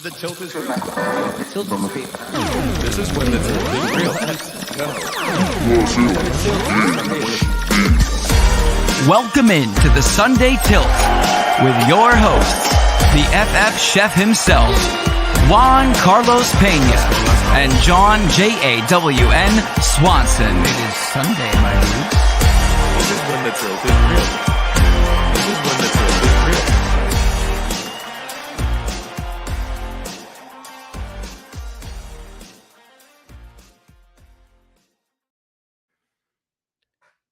The tilt is real. Tilt is real. This is when the tilt is real. Let's go. Welcome in to the Sunday Tilt with your hosts, the FF chef himself, Juan Carlos Pena, and John JAWN Swanson. It is Sunday, my dudes. This is when the tilt is real. This is when the tilt is real.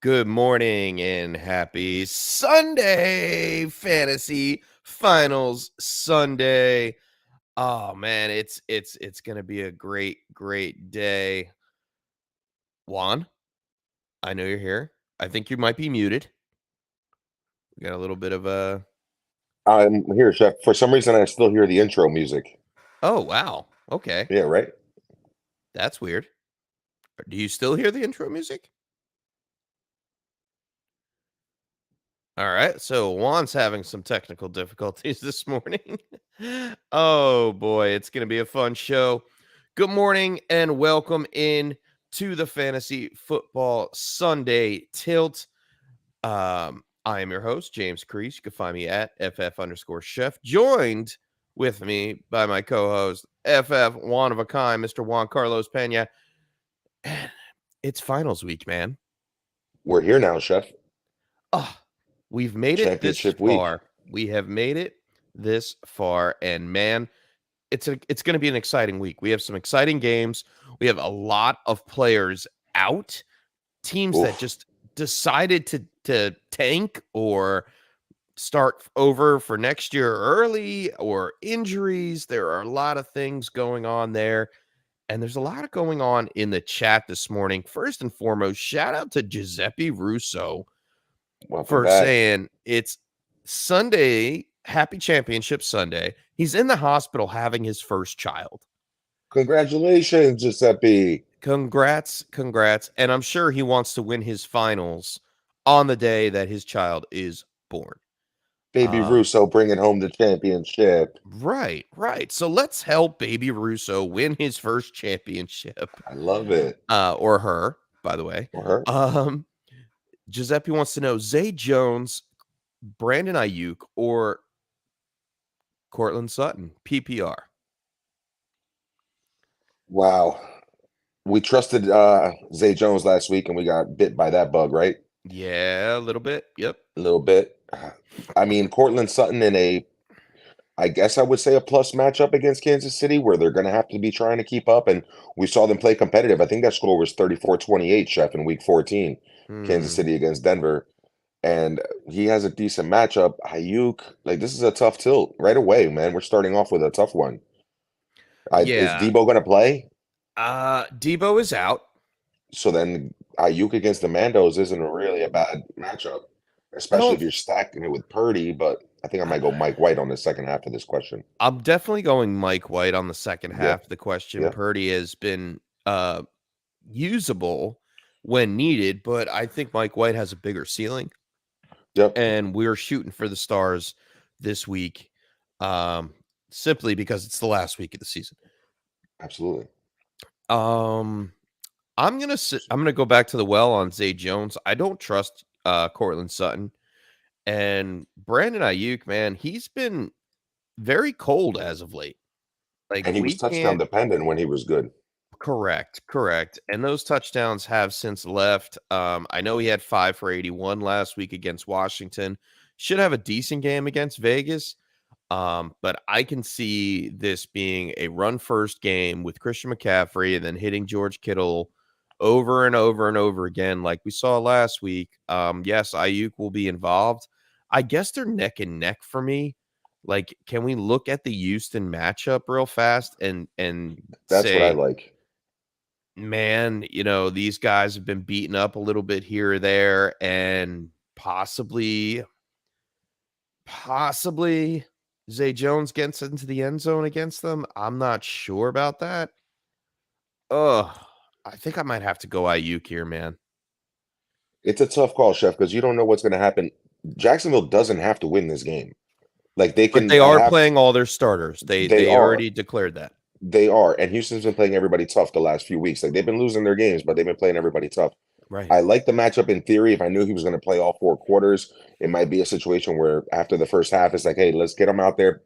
Good morning and happy Sunday, Fantasy Finals Sunday. Oh man, it's gonna be a great day. Juan, I know you're here. I think you might be muted. We got a little bit of a. I'm here, Chef. For some reason, I still hear the intro music. Oh wow. Okay, Yeah, right. that's weird. Do you still hear the intro music? All right, so Juan's having some technical difficulties this morning. Oh boy, it's going to be a fun show. Good morning and welcome in to the Fantasy Football Sunday Tilt. I am your host, James Crease. You can find me at FF_chef, joined with me by my co-host, FF Juan of a Kind, Mr. Juan Carlos Pena. And it's finals week, man. We're here now, Chef. Oh, we've made it this Championship week. far. We have made it this far, and man, it's going to be an exciting week. We have some exciting games. We have a lot of players out, teams that just decided to tank or start over for next year early, or injuries. There are a lot of things going on there, and there's a lot going on in the chat this morning. First and foremost, shout out to Giuseppe Russo for saying it's Sunday, happy championship Sunday. He's in the hospital having his first child. Congratulations, Giuseppe. Congrats. And I'm sure he wants to win his finals on the day that his child is born. Baby Russo bringing home the championship. Right. So let's help Baby Russo win his first championship. I love it. Or her, by the way. Or her. Giuseppe wants to know Zay Jones, Brandon Ayuk, or Cortland Sutton, PPR. Wow. We trusted Zay Jones last week, and we got bit by that bug, right? Yeah, a little bit. Yep. A little bit. I mean, Cortland Sutton in I guess I would say a plus matchup against Kansas City, where they're going to have to be trying to keep up, and we saw them play competitive. I think that score was 34-28, Chef, in week 14. Kansas City against Denver, and he has a decent matchup. Ayuk, this is a tough tilt right away, man. We're starting off with a tough one. Is Debo going to play? Debo is out. So then Ayuk against the Mandos isn't really a bad matchup, especially if you're stacking it with Purdy, but I think I might go Mike White on the second half of this question. I'm definitely going Mike White on the second half of the question. Purdy has been usable when needed, but I think Mike White has a bigger ceiling. Yep. And we're shooting for the stars this week, simply because it's the last week of the season. Absolutely. I'm gonna go back to the well on Zay Jones. I don't trust Cortland Sutton, and Brandon Ayuk, man, he's been very cold as of late. And he was touchdown dependent when he was good. Correct. And those touchdowns have since left. I know he had 5 for 81 last week against Washington. Should have a decent game against Vegas. But I can see this being a run-first game with Christian McCaffrey and then hitting George Kittle over and over again like we saw last week. Yes, Ayuk will be involved. I guess they're neck and neck for me. Can we look at the Houston matchup real fast and that's say, what I like. Man, these guys have been beaten up a little bit here or there, and possibly Zay Jones gets into the end zone against them. I'm not sure about that. I think I might have to go Ayuk here, man. It's a tough call, Chef, because you don't know what's going to happen. Jacksonville doesn't have to win this game. Like they But can they are have playing all their starters. They they they are. already declared that. They are. And Houston's been playing everybody tough the last few weeks. Like they've been losing their games, but they've been playing everybody tough. Right. I like the matchup in theory. If I knew he was going to play all 4 quarters, it might be a situation where after the first half, it's like, hey, let's get him out there,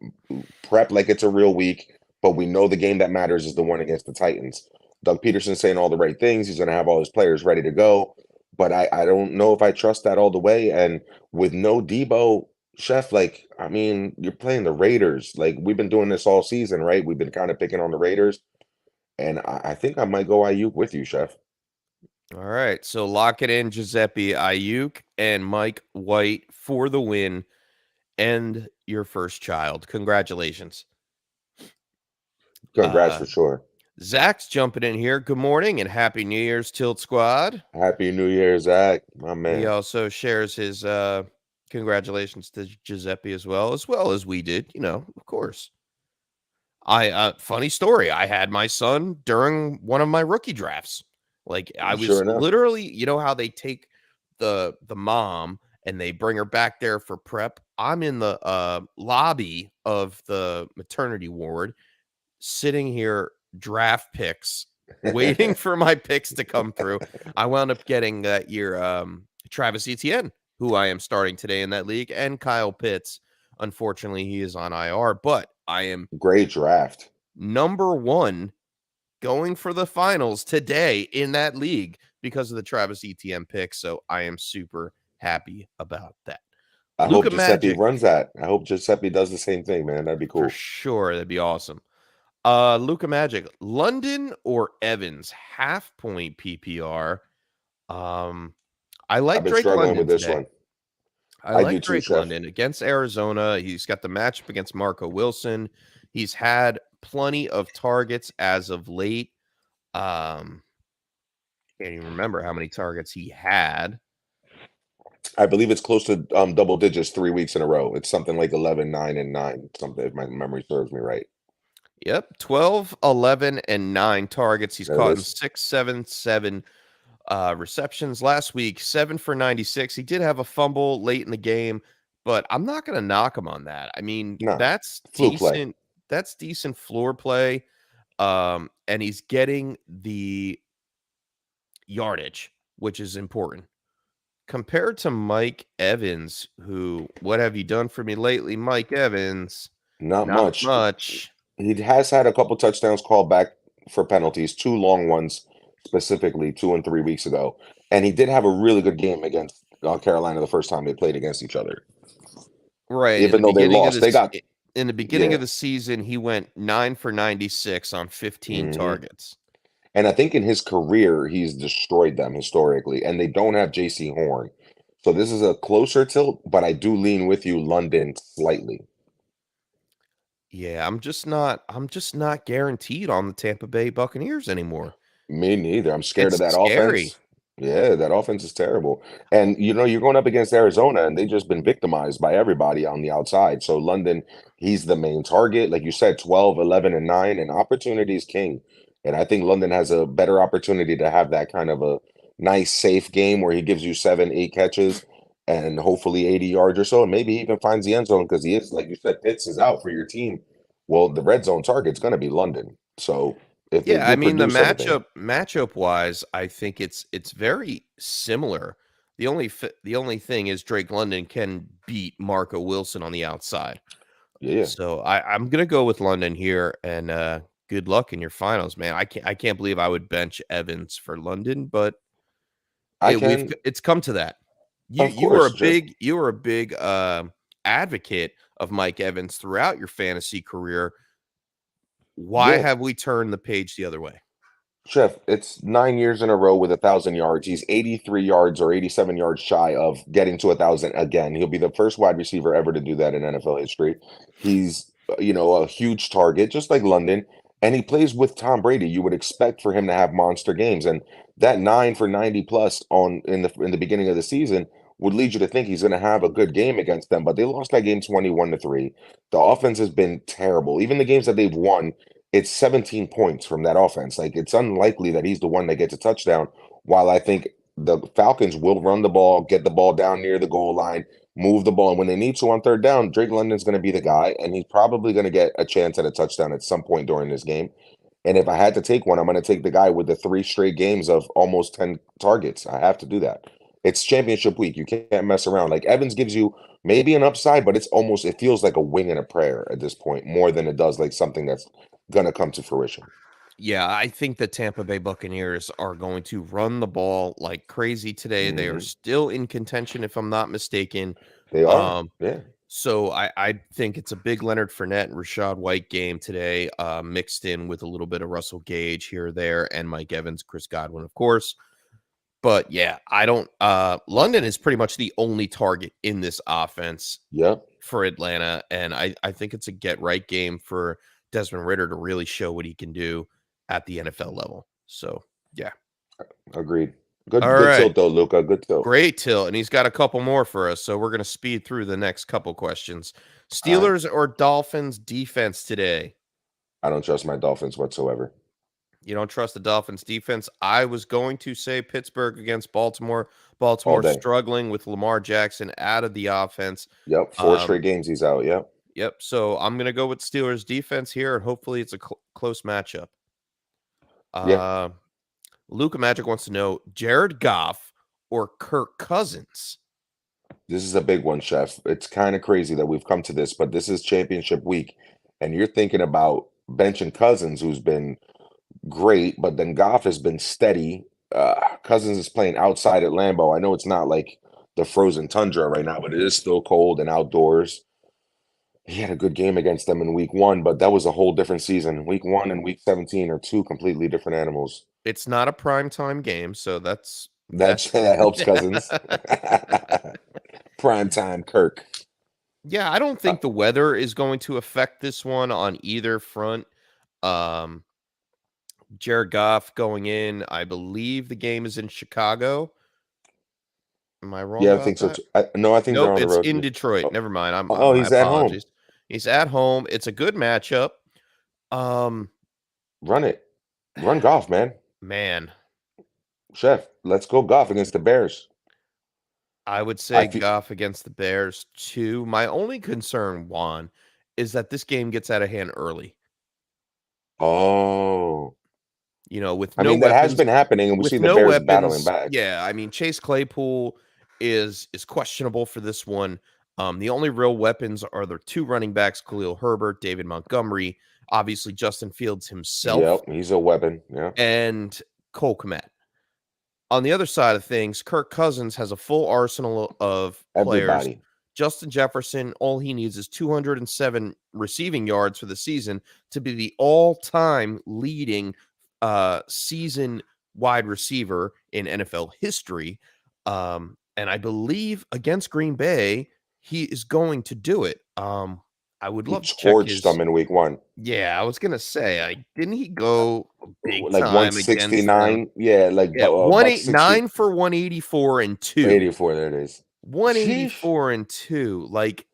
prep like it's a real week. But we know the game that matters is the one against the Titans. Doug Peterson's saying all the right things. He's going to have all his players ready to go. But I don't know if I trust that all the way. And with no Debo, Chef, like, I mean, you're playing the Raiders. Like, we've been doing this all season, right? We've been kind of picking on the Raiders. And I think I might go Ayuk with you, Chef. All right. So lock it in, Giuseppe Ayuk and Mike White for the win and your first child. Congratulations. Congrats for sure. Zach's jumping in here. Good morning and happy New Year's, Tilt Squad. Happy New Year, Zach, my He man. also shares his congratulations to Giuseppe as well as we did, of course. Funny story. I had my son during one of my rookie drafts. Like I was Sure enough. literally, how they take the mom and they bring her back there for prep. I'm in the lobby of the maternity ward, sitting here, draft picks, waiting for my picks to come through. I wound up getting that year Travis Etienne, who I am starting today in that league, and Kyle Pitts. Unfortunately, he is on IR, but I am Great draft. number one going for the finals today in that league because of the Travis Etienne pick. So I am super happy about that. I Luka hope Giuseppe Magic, runs that. I hope Giuseppe does the same thing, man. That'd be for cool. sure. That'd be awesome. Luka Magic, London or Evans, half point PPR. I like I've been Drake struggling London with this today. one. I I like do too, Drake Chef. London against Arizona. He's got the matchup against Marco Wilson. He's had plenty of targets as of late. Can't even remember how many targets he had. I believe it's close to double digits 3 weeks in a row. It's something like 11, 9, and 9, something if my memory serves me right. Yep, 12, 11, and 9 targets. He's There it caught in is. 6, 7, 7 receptions last week, 7 for 96. He did have a fumble late in the game, but I'm not going to knock him on that. I mean, No, that's fluke play. decent. That's decent floor play. And he's getting the yardage, which is important. Compared to Mike Evans, who, what have you done for me lately, Mike Evans? Not Not much. much. He has had a couple touchdowns called back for penalties, 2 long ones specifically 2 and 3 weeks ago. And he did have a really good game against Carolina the first time they played against each other. Right. Even though they lost, they got In the beginning yeah. of the season, he went 9 for 96 on 15 Mhm. targets. And I think in his career, he's destroyed them historically, and they don't have J.C. Horn. So this is a closer tilt, but I do lean with you, London, slightly. Yeah, I'm just not guaranteed on the Tampa Bay Buccaneers anymore. Me neither. I'm scared It's of that scary. offense. Yeah, that offense is terrible. And you're going up against Arizona, and they've just been victimized by everybody on the outside. So London, he's the main target. Like you said, 12, 11, and 9, and opportunity is king. And I think London has a better opportunity to have that kind of a nice, safe game where he gives you 7, 8 catches and hopefully 80 yards or so. And maybe he even finds the end zone because he is, like you said, Pitts is out for your team. Well, the red zone target's going to be London. So if they Yeah, I do mean the produce everything. matchup wise, I think it's very similar. The only thing is Drake London can beat Marco Wilson on the outside. Yeah. So I'm gonna go with London here, and good luck in your finals, man. I can't believe I would bench Evans for London, but I can, it's come to that. of course, Jeff. You were a big advocate of Mike Evans throughout your fantasy career. Why Yeah, have we turned the page the other way? Jeff, it's 9 years in a row with 1,000 yards. He's 83 yards or 87 yards shy of getting to 1,000 again. He'll be the first wide receiver ever to do that in NFL history. He's, a huge target, just like London, and he plays with Tom Brady. You would expect for him to have monster games, and that 9 for 90 plus in the beginning of the season would lead you to think he's going to have a good game against them. But they lost that game 21-3. The offense has been terrible. Even the games that they've won, it's 17 points from that offense. Like it's unlikely that he's the one that gets a touchdown. While I think the Falcons will run the ball, get the ball down near the goal line, move the ball. And when they need to on third down, Drake London's going to be the guy, and he's probably going to get a chance at a touchdown at some point during this game. And if I had to take one, I'm going to take the guy with the 3 straight games of almost 10 targets. I have to do that. It's championship week. You can't mess around. Like Evans gives you maybe an upside, but it feels like a wing and a prayer at this point more than it does like something that's going to come to fruition. Yeah, I think the Tampa Bay Buccaneers are going to run the ball like crazy today. They are Mhm. still in contention, if I'm not mistaken. They are. Um, Yeah. so I think it's a big Leonard Fournette and Rashad White game today, mixed in with a little bit of Russell Gage here or there, and Mike Evans, Chris Godwin, of course. But yeah, I don't. London is pretty much the only target in this offense Yep. for Atlanta, and I think it's a get right game for Desmond Ridder to really show what he can do at the NFL level. So yeah, Agreed. all Good right, tilt though, Luca. Good tilt. great tilt, and he's got a couple more for us. So we're gonna speed through the next couple questions. All right. Steelers or Dolphins defense today? I don't trust my Dolphins whatsoever. You don't trust the Dolphins defense. I was going to say Pittsburgh against Baltimore. All Baltimore day. struggling with Lamar Jackson out of the offense. Yep. 4 straight games he's out. Yep. Yep. So I'm going to go with Steelers defense here, and hopefully it's a close matchup. Yeah. Luca Magic wants to know Jared Goff or Kirk Cousins. This is a big one, Chef. It's kind of crazy that we've come to this, but this is championship week, and you're thinking about benching Cousins, who's been great, but then Goff has been steady. Cousins is playing outside at Lambeau. I know it's not like the frozen tundra right now, but it is still cold and outdoors. He had a good game against them in week 1, but that was a whole different season. Week 1 and week 17 are 2 completely different animals. It's not a primetime game, so that's That helps Cousins. Prime time Kirk. Yeah, I don't think the weather is going to affect this one on either front. Jared Goff going in, I believe the game is in Chicago. Am I wrong Yeah, I about think so that? too. No, I think they're Nope, on the it's road. in Detroit. Oh, Never mind. oh, My he's at home. apologies. He's at home. It's a good matchup. Run it. Run Goff, man. Man, Chef, let's go Goff against the Bears. I would I say feel, Goff against the Bears too. My only concern, Juan, is that this game gets out of hand early. oh, You know, with I no mean that has weapons. been happening, and we see With the no Bears battling weapons, back. yeah, I mean, Chase Claypool is questionable for this one. The only real weapons are the 2 running backs, Khalil Herbert, David Montgomery, obviously Justin Fields himself, Yep, he's a weapon. Yeah, and Cole Kmet. On the other side of things, Kirk Cousins has a full arsenal of players. everybody. Justin Jefferson, all he needs is 207 receiving yards for the season to be the all-time leading season wide receiver in NFL history. And I believe against Green Bay, he is going to do it. I would He love to check torched them in week 1. Yeah, I was gonna say, didn't he go big Like time against them? 169. Yeah, like Yeah, buck 60. 189 for 184 and 2. 84, there it is. Sheesh. 184 and 2. Like,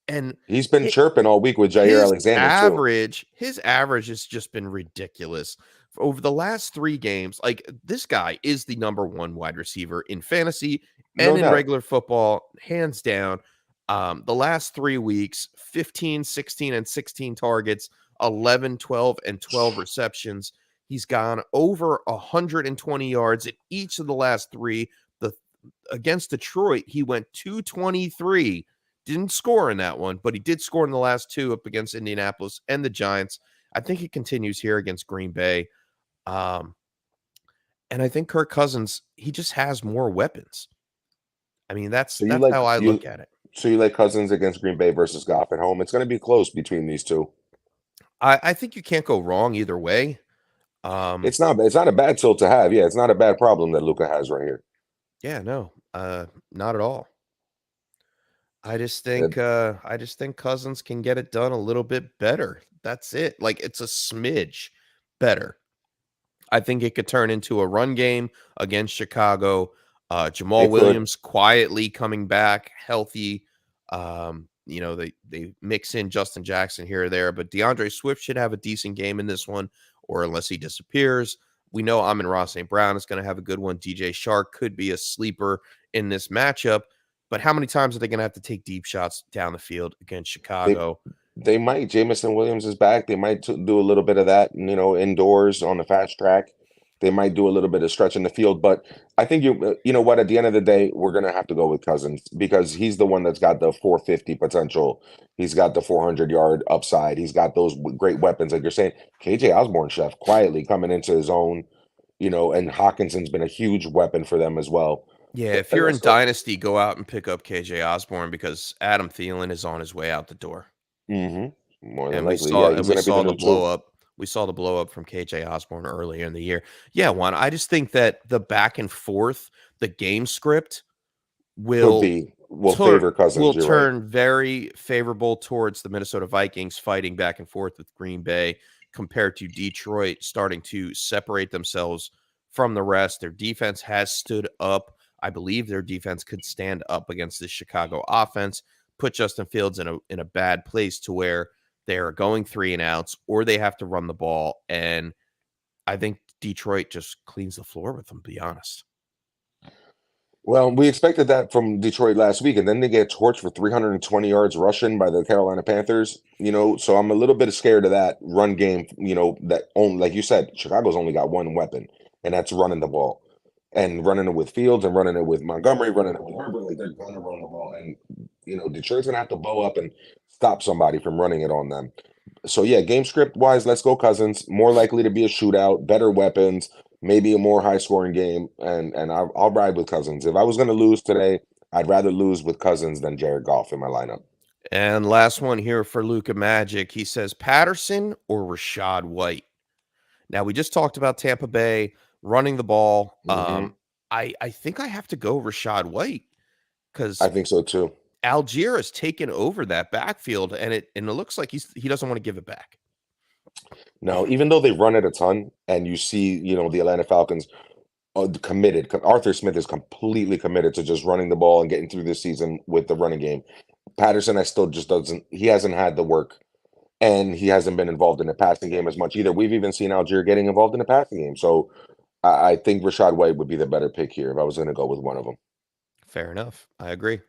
and He's been hi- chirping all week with Jair Alexander too. his average has just been ridiculous over the last 3 games. Like, this guy is the number 1 wide receiver in fantasy and No in doubt. regular football, hands down. The last 3 weeks, 15, 16, and 16 targets, 11, 12, and 12 receptions. He's gone over 120 yards in each of the last 3. Against Detroit, he went 223. Didn't score in that one, but he did score in the last 2 up against Indianapolis and the Giants. I think he continues here against Green Bay. And I think Kirk Cousins, he just has more weapons. I mean, that's how I look at it. So you like Cousins against Green Bay versus Goff at home? It's going to be close between these two. I think you can't go wrong either way. It's not a bad tilt to have. Yeah, it's not a bad problem that Luca has right here. Yeah, no, not at all. I just think Cousins can get it done a little bit better. That's it. Like, it's a smidge better. I think it could turn into a run game against Chicago. Jamal Williams quietly coming back healthy. You know, they mix in Justin Jackson here or there, but DeAndre Swift should have a decent game in this one, or unless he disappears. We know Amon-Ra St. Brown is going to have a good one. DJ Shark could be a sleeper in this matchup. But how many times are they going to have to take deep shots down the field against They Chicago? they might. Jamison Williams is back. They might do a little bit of that, indoors on the fast track. They might do a little bit of stretching the field, but I think you know what? At the end of the day, we're gonna have to go with Cousins because he's the one that's got the 450 potential. He's got the 400-yard upside. He's got those great weapons, like you're saying. KJ Osborne, chef, quietly coming into his own, and Hawkinson's been a huge weapon for them as well. Yeah, if you're Let's in go. Dynasty, go out and pick up KJ Osborne because Adam Thielen is on his way out the door. More than And we likely, yeah, saw and he's we gonna be the saw the new two. blow up. We saw the blow up from KJ Osborne earlier in the year. Yeah, Juan, I just think that the back and forth, the game script will Will turn favor Cousins. will You're right. turn very favorable towards the Minnesota Vikings fighting back and forth with Green Bay compared to Detroit starting to separate themselves from the rest. Their defense has stood up. I believe their defense could stand up against the Chicago offense, put Justin Fields in a bad place to where they are going 3-and-outs or they have to run the ball. And I think Detroit just cleans the floor with them, to be honest. Well, we expected that from Detroit last week, and then they get torched for 320 yards rushing by the Carolina Panthers. So I'm a little bit scared of that run game. That only, like you said, Chicago's only got one weapon, and that's running the ball, and running it with Fields, and running it with Montgomery, running it with Herbert. Like they're going to run the ball, and Detroit's gonna have to blow up and stop somebody from running it on them. So yeah, game script wise, let's go Cousins. More likely to be a shootout, better weapons, maybe a more high scoring game, and I'll ride with Cousins. If I was going to lose today, I'd rather lose with Cousins than Jared Goff in my lineup. And last one here for Luka Magic. He says Patterson or Rashad White. Now we just talked about Tampa Bay running the ball. Hmm. I think I have to go Rashad White I because think so too. Algier has taken over that backfield, and it looks like he doesn't want to give it back. Now, even though they run it a ton, and you see, the Atlanta Falcons committed. Arthur Smith is completely committed to just running the ball and getting through this season with the running game. Patterson, I still just doesn't. He hasn't had the work, and he hasn't been involved in the passing game as much either. We've even seen Algier getting involved in the passing game. So I think Rashad White would be the better pick here if I was going to go with one of them. Fair enough. I agree.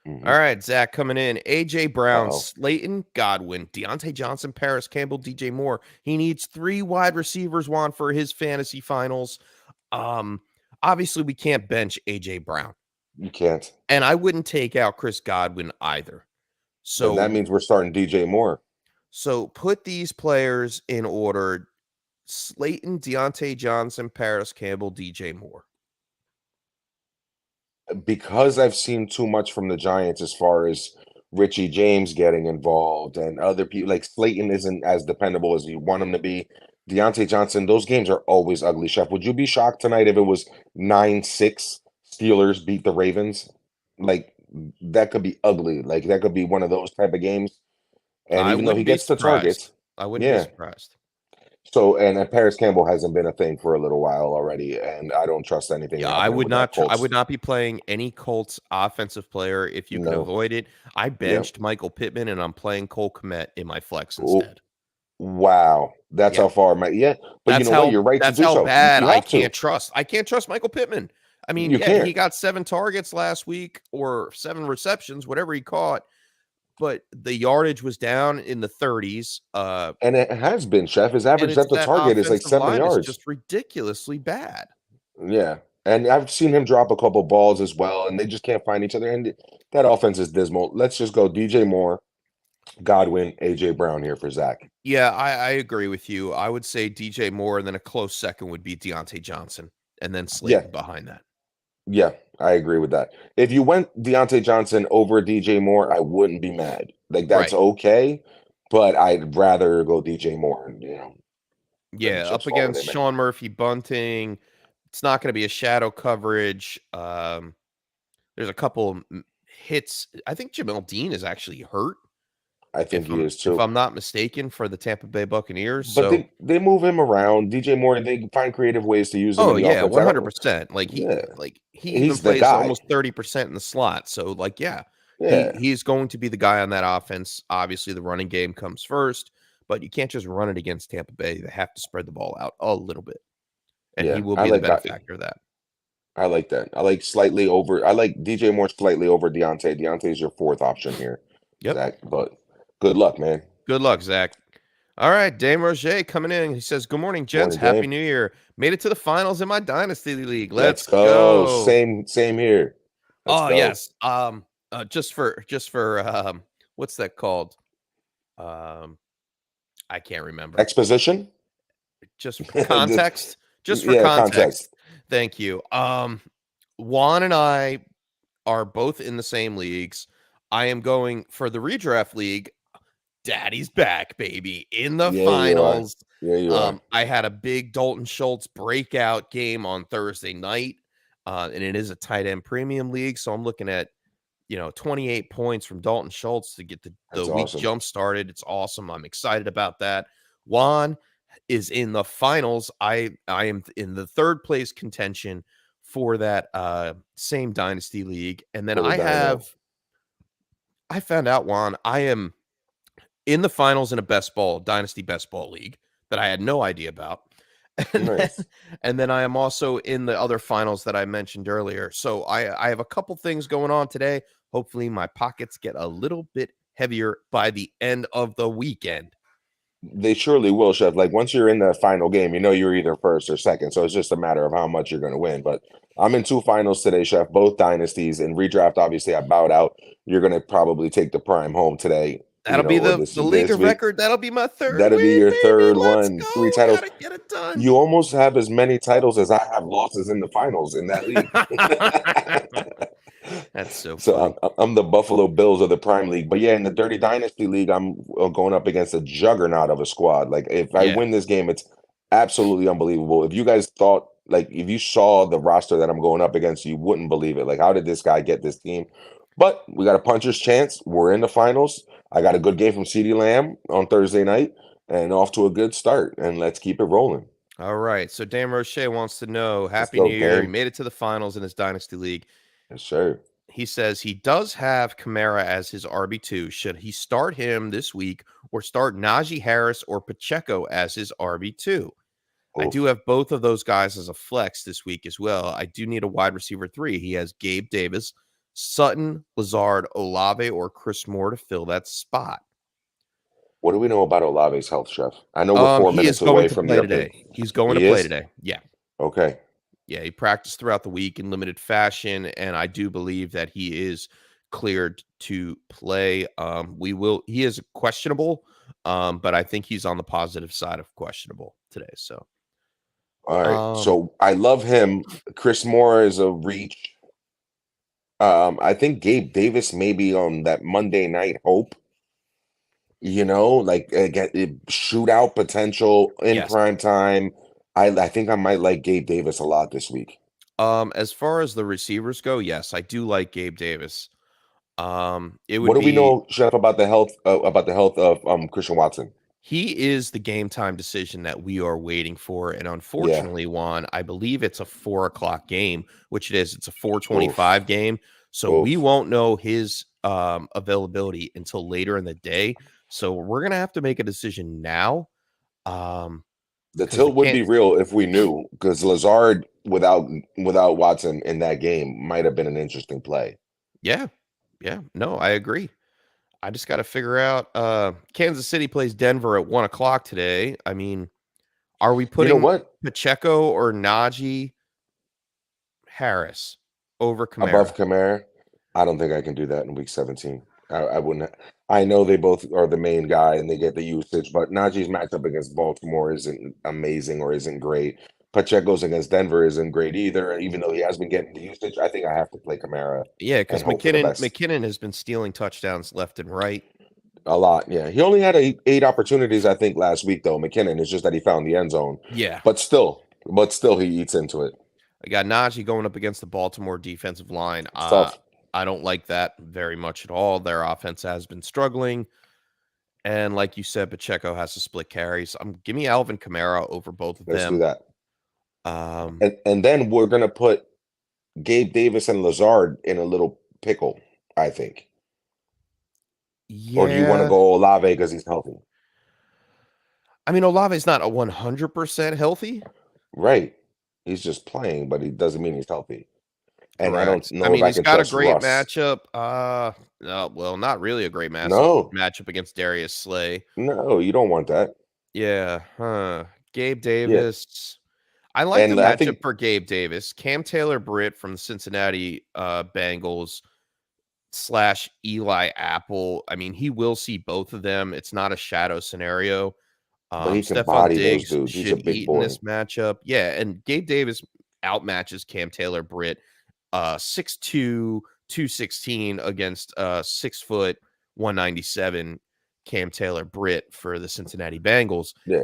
Hmm. All right, Zach coming in. AJ Brown, Uh-oh. Slayton, Godwin, Deontay Johnson, Paris Campbell, DJ Moore. He needs 3 wide receivers, Juan, for his fantasy finals. Obviously we can't bench AJ Brown. You can't. And I wouldn't take out Chris Godwin either. Then that So means we're starting DJ Moore. put these players in order. Slayton, Deontay Johnson, Paris Campbell, DJ Moore. Because I've seen too much from the Giants as far as Richie James getting involved and other people, like Slayton isn't as dependable as you want him to be. Deontay Johnson, those games are always ugly, Chef. Would you be shocked tonight if it was 9-6 Steelers beat the Ravens? Like that could be ugly. Like that could be one of those type of games. And I even though he wouldn't be gets the surprised. targets, I wouldn't be yeah. surprised. So and Paris Campbell hasn't been a thing for a little while already, and I don't trust anything Yeah, I happening would with that not. I Colts. would not be playing any Colts offensive player if you can No. avoid it. I Yeah. benched Michael Pittman and I'm playing Cole Kmet in my flex Oh, instead. wow. That's Yeah, how far yeah. But you know what? You're right to that's do how so. bad You I have to. can't trust. I can't trust Michael Pittman. I mean, You yeah, he can't. got 7 targets last week or 7 receptions, whatever he caught, but the yardage was down in the 30s. And it has been, Chef. His And average it's depth of that target is like offensive 70 line is yards. just ridiculously bad. Yeah. And I've seen him drop a couple balls as well, and they just can't find each other. And that offense is dismal. Let's just go DJ Moore, Godwin, AJ Brown here for Zach. Yeah, I agree with you. I would say DJ Moore, and then a close second would be Deontay Johnson, and then Yeah. Slayton behind that. Yeah, I agree with that. If you went Deontay Johnson over DJ Moore, I wouldn't be mad. Like that's Right. okay, but I'd rather go DJ Moore, than Yeah, chips up falling against in there. Sean Murphy bunting. It's not going to be a shadow coverage. There's a couple hits. I think Jamel Dean is actually hurt, I think he is if too. I'm not mistaken, for the Tampa Bay Buccaneers. But So, they move him around. DJ Moore, they find creative ways to use him oh in the yeah, offense. I don't 100%. yeah. He even He's the plays guy. almost 30% in the slot. So like, yeah, Yeah. he's going to be the guy on that offense. Obviously, the running game comes first, but you can't just run it against Tampa Bay. They have to spread the ball out a little bit, and he Yeah. will I be the like God. benefactor of that. I like that. I like slightly over. I like DJ Moore slightly over Deontay. Deontay's your fourth option here, Yep. Zach. But good luck, man. Good luck, Zach. All right, Dame Roger coming in. He says, "Good morning, gents. Morning, Happy Dame. New Year. Made it to the finals in my dynasty league. Let's Let's go. go." Same here. Let's Oh go. yes. Just for what's that called? I can't remember. Exposition. Just for context. Just for Yeah, context. Thank you. Juan and I are both in the same leagues. I am going for the redraft league. Daddy's back, baby, in the Yeah, you are. finals. Yeah, you are. I had a big Dalton Schultz breakout game on Thursday night, and it is a tight end premium league. So I'm looking at 28 points from Dalton Schultz to get the That's week awesome. jump started. It's awesome. I'm excited about that. Juan is in the finals. I am in the third place contention for that same dynasty league. And then For the Dynamo. I found out, Juan, I am in the finals in a dynasty best ball league that I had no idea about. Nice. And then I am also in the other finals that I mentioned earlier. So I have a couple things going on today. Hopefully my pockets get a little bit heavier by the end of the weekend. They surely will, Chef. Like once you're in the final game, you know you're either first or second. So it's just a matter of how much you're going to win. But I'm in two finals today, Chef, both dynasties. And redraft, obviously, I bowed out. You're going to probably take the prime home today. That'll be Or the league this of week. record. That'll be my third That'll be win, your baby. third Let's one. go. 3 titles. Gotta get it done. You almost have as many titles as I have losses in the finals in that league. That's so So funny. I'm the Buffalo Bills of the Prime League. But yeah, in the Dirty Dynasty League, I'm going up against a juggernaut of a squad. Like if I Yeah. win this game, it's absolutely unbelievable. If you guys thought, like if you saw the roster that I'm going up against, you wouldn't believe it. Like how did this guy get this team? But we got a puncher's chance. We're in the finals. I got a good game from CeeDee Lamb on Thursday night and off to a good start. And let's keep it rolling. All right. So Dan Roche wants to know, Happy go, New Year. He Dan. made it to the finals in his dynasty league. Yes, sir. He says he does have Kamara as his RB2. Should he start him this week or start Najee Harris or Pacheco as his RB2? I Oof. do have both of those guys as a flex this week as well. I do need a wide receiver 3. He has Gabe Davis, Sutton, Lazard, Olave, or Chris Moore to fill that spot. What do we know about Olave's health, Chef? I know we're 4 minutes away from the today. update. He's going to He play is? today. Yeah. Okay. Yeah, he practiced throughout the week in limited fashion, and I do believe that he is cleared to play. He is questionable, but I think he's on the positive side of questionable today. So All right. So I love him. Chris Moore is a reach. I think Gabe Davis maybe on that Monday night hope. Like shootout potential in Yes. prime time. I think I might like Gabe Davis a lot this week. As far as the receivers go, yes, I do like Gabe Davis. It would What do we be know, Chef, about the health of Christian Watson? he is the game time decision that we are waiting for, and unfortunately, Juan, I believe it's a 4:00 game, which it is. It's a 4:25 game, so we Oof. won't know his availability until later in the day. So we're gonna have to make a decision now. The 'Cause tilt we would be can't. real if we knew, because Lazard without Watson in that game might have been an interesting play. Yeah, no, I agree. I just got to figure out. Kansas City plays Denver at 1:00 today. I mean, are we You know putting what? Pacheco or Najee Harris over Kamara? Above Kamara, I don't think I can do that in week 17. I wouldn't. I know they both are the main guy and they get the usage, but Najee's matchup against Baltimore isn't amazing or isn't great. Pacheco's against Denver isn't great either, even though he has been getting the usage. I think I have to play Kamara Yeah, and because hope for the best. McKinnon has been stealing touchdowns left and right. A lot, yeah. He only had eight opportunities, I think, last week though. McKinnon. It's just that he found the end zone. Yeah, But still, he eats into it. I got Najee going up against the Baltimore defensive line. It's tough. I don't like that very much at all. Their offense has been struggling. And like you said, Pacheco has to split carries. Give me Alvin Kamara over both of Let's them. do that. Um, And then we're gonna put Gabe Davis and Lazard in a little pickle, I think. yeah. Or do you want to go Olave because he's healthy? I mean, Olave's not a 100% healthy. Right. He's just playing, but he doesn't mean he's healthy. And I don't Correct. I know if mean, I he's can got a trust great Russ. matchup. Well, not really a great No, matchup against Darius Slay. no, you don't want that. Yeah, huh. Gabe Yeah, Davis. I like the and I matchup think, for Gabe Davis. Cam Taylor Britt from the Cincinnati Bengals / Eli Apple. I mean, he will see both of them. It's not a shadow scenario. but he can Stephon body those Diggs dudes. He's a should big eat in boy. this matchup. Yeah, and Gabe Davis outmatches Cam Taylor Britt 6'2", 216 against 6 foot 197 Cam Taylor Britt for the Cincinnati Bengals. Yeah,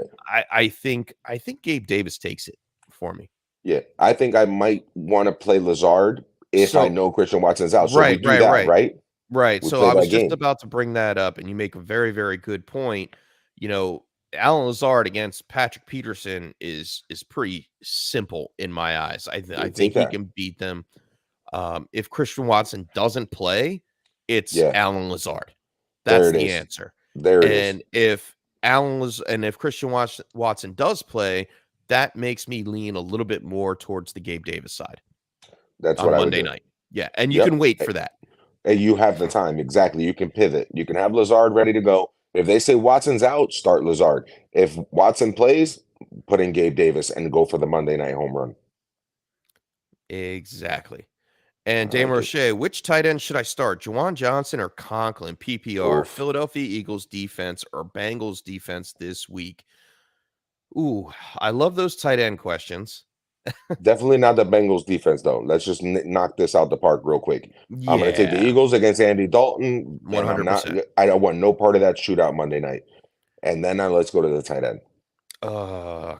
I think Gabe Davis takes it for me. yeah. I think I might want to play Lazard if I So know Christian Watson's out. So we right, do right, that, right. right? Right. We So play I was that just game. about to bring that up, and you make a very, very good point. You know, Alan Lazard against Patrick Peterson is pretty simple in my eyes. I Yeah, think take he that. can beat them. If Christian Watson doesn't play, it's Yeah, Alan Lazard. there That's it the is. answer. There it is. And if Christian Watson does play, that makes me lean a little bit more towards the Gabe Davis side That's on what I would Monday do. night. Yeah, and you can Yep. wait for that. And you have the time. Exactly. You can pivot. You can have Lazard ready to go. If they say Watson's out, start Lazard. If Watson plays, put in Gabe Davis and go for the Monday night home run. Exactly. And I Dame like it. Roche, which tight end should I start? Juwan Johnson or Conklin? PPR. Oof. Philadelphia Eagles defense or Bengals defense this week? Ooh, I love those tight end questions. Definitely not the Bengals defense, though. Let's just knock this out the park real quick. I'm going to take the Yeah, Eagles against Andy Dalton, and 100%. I don't want no part of that shootout Monday night. And then let's go to the tight end.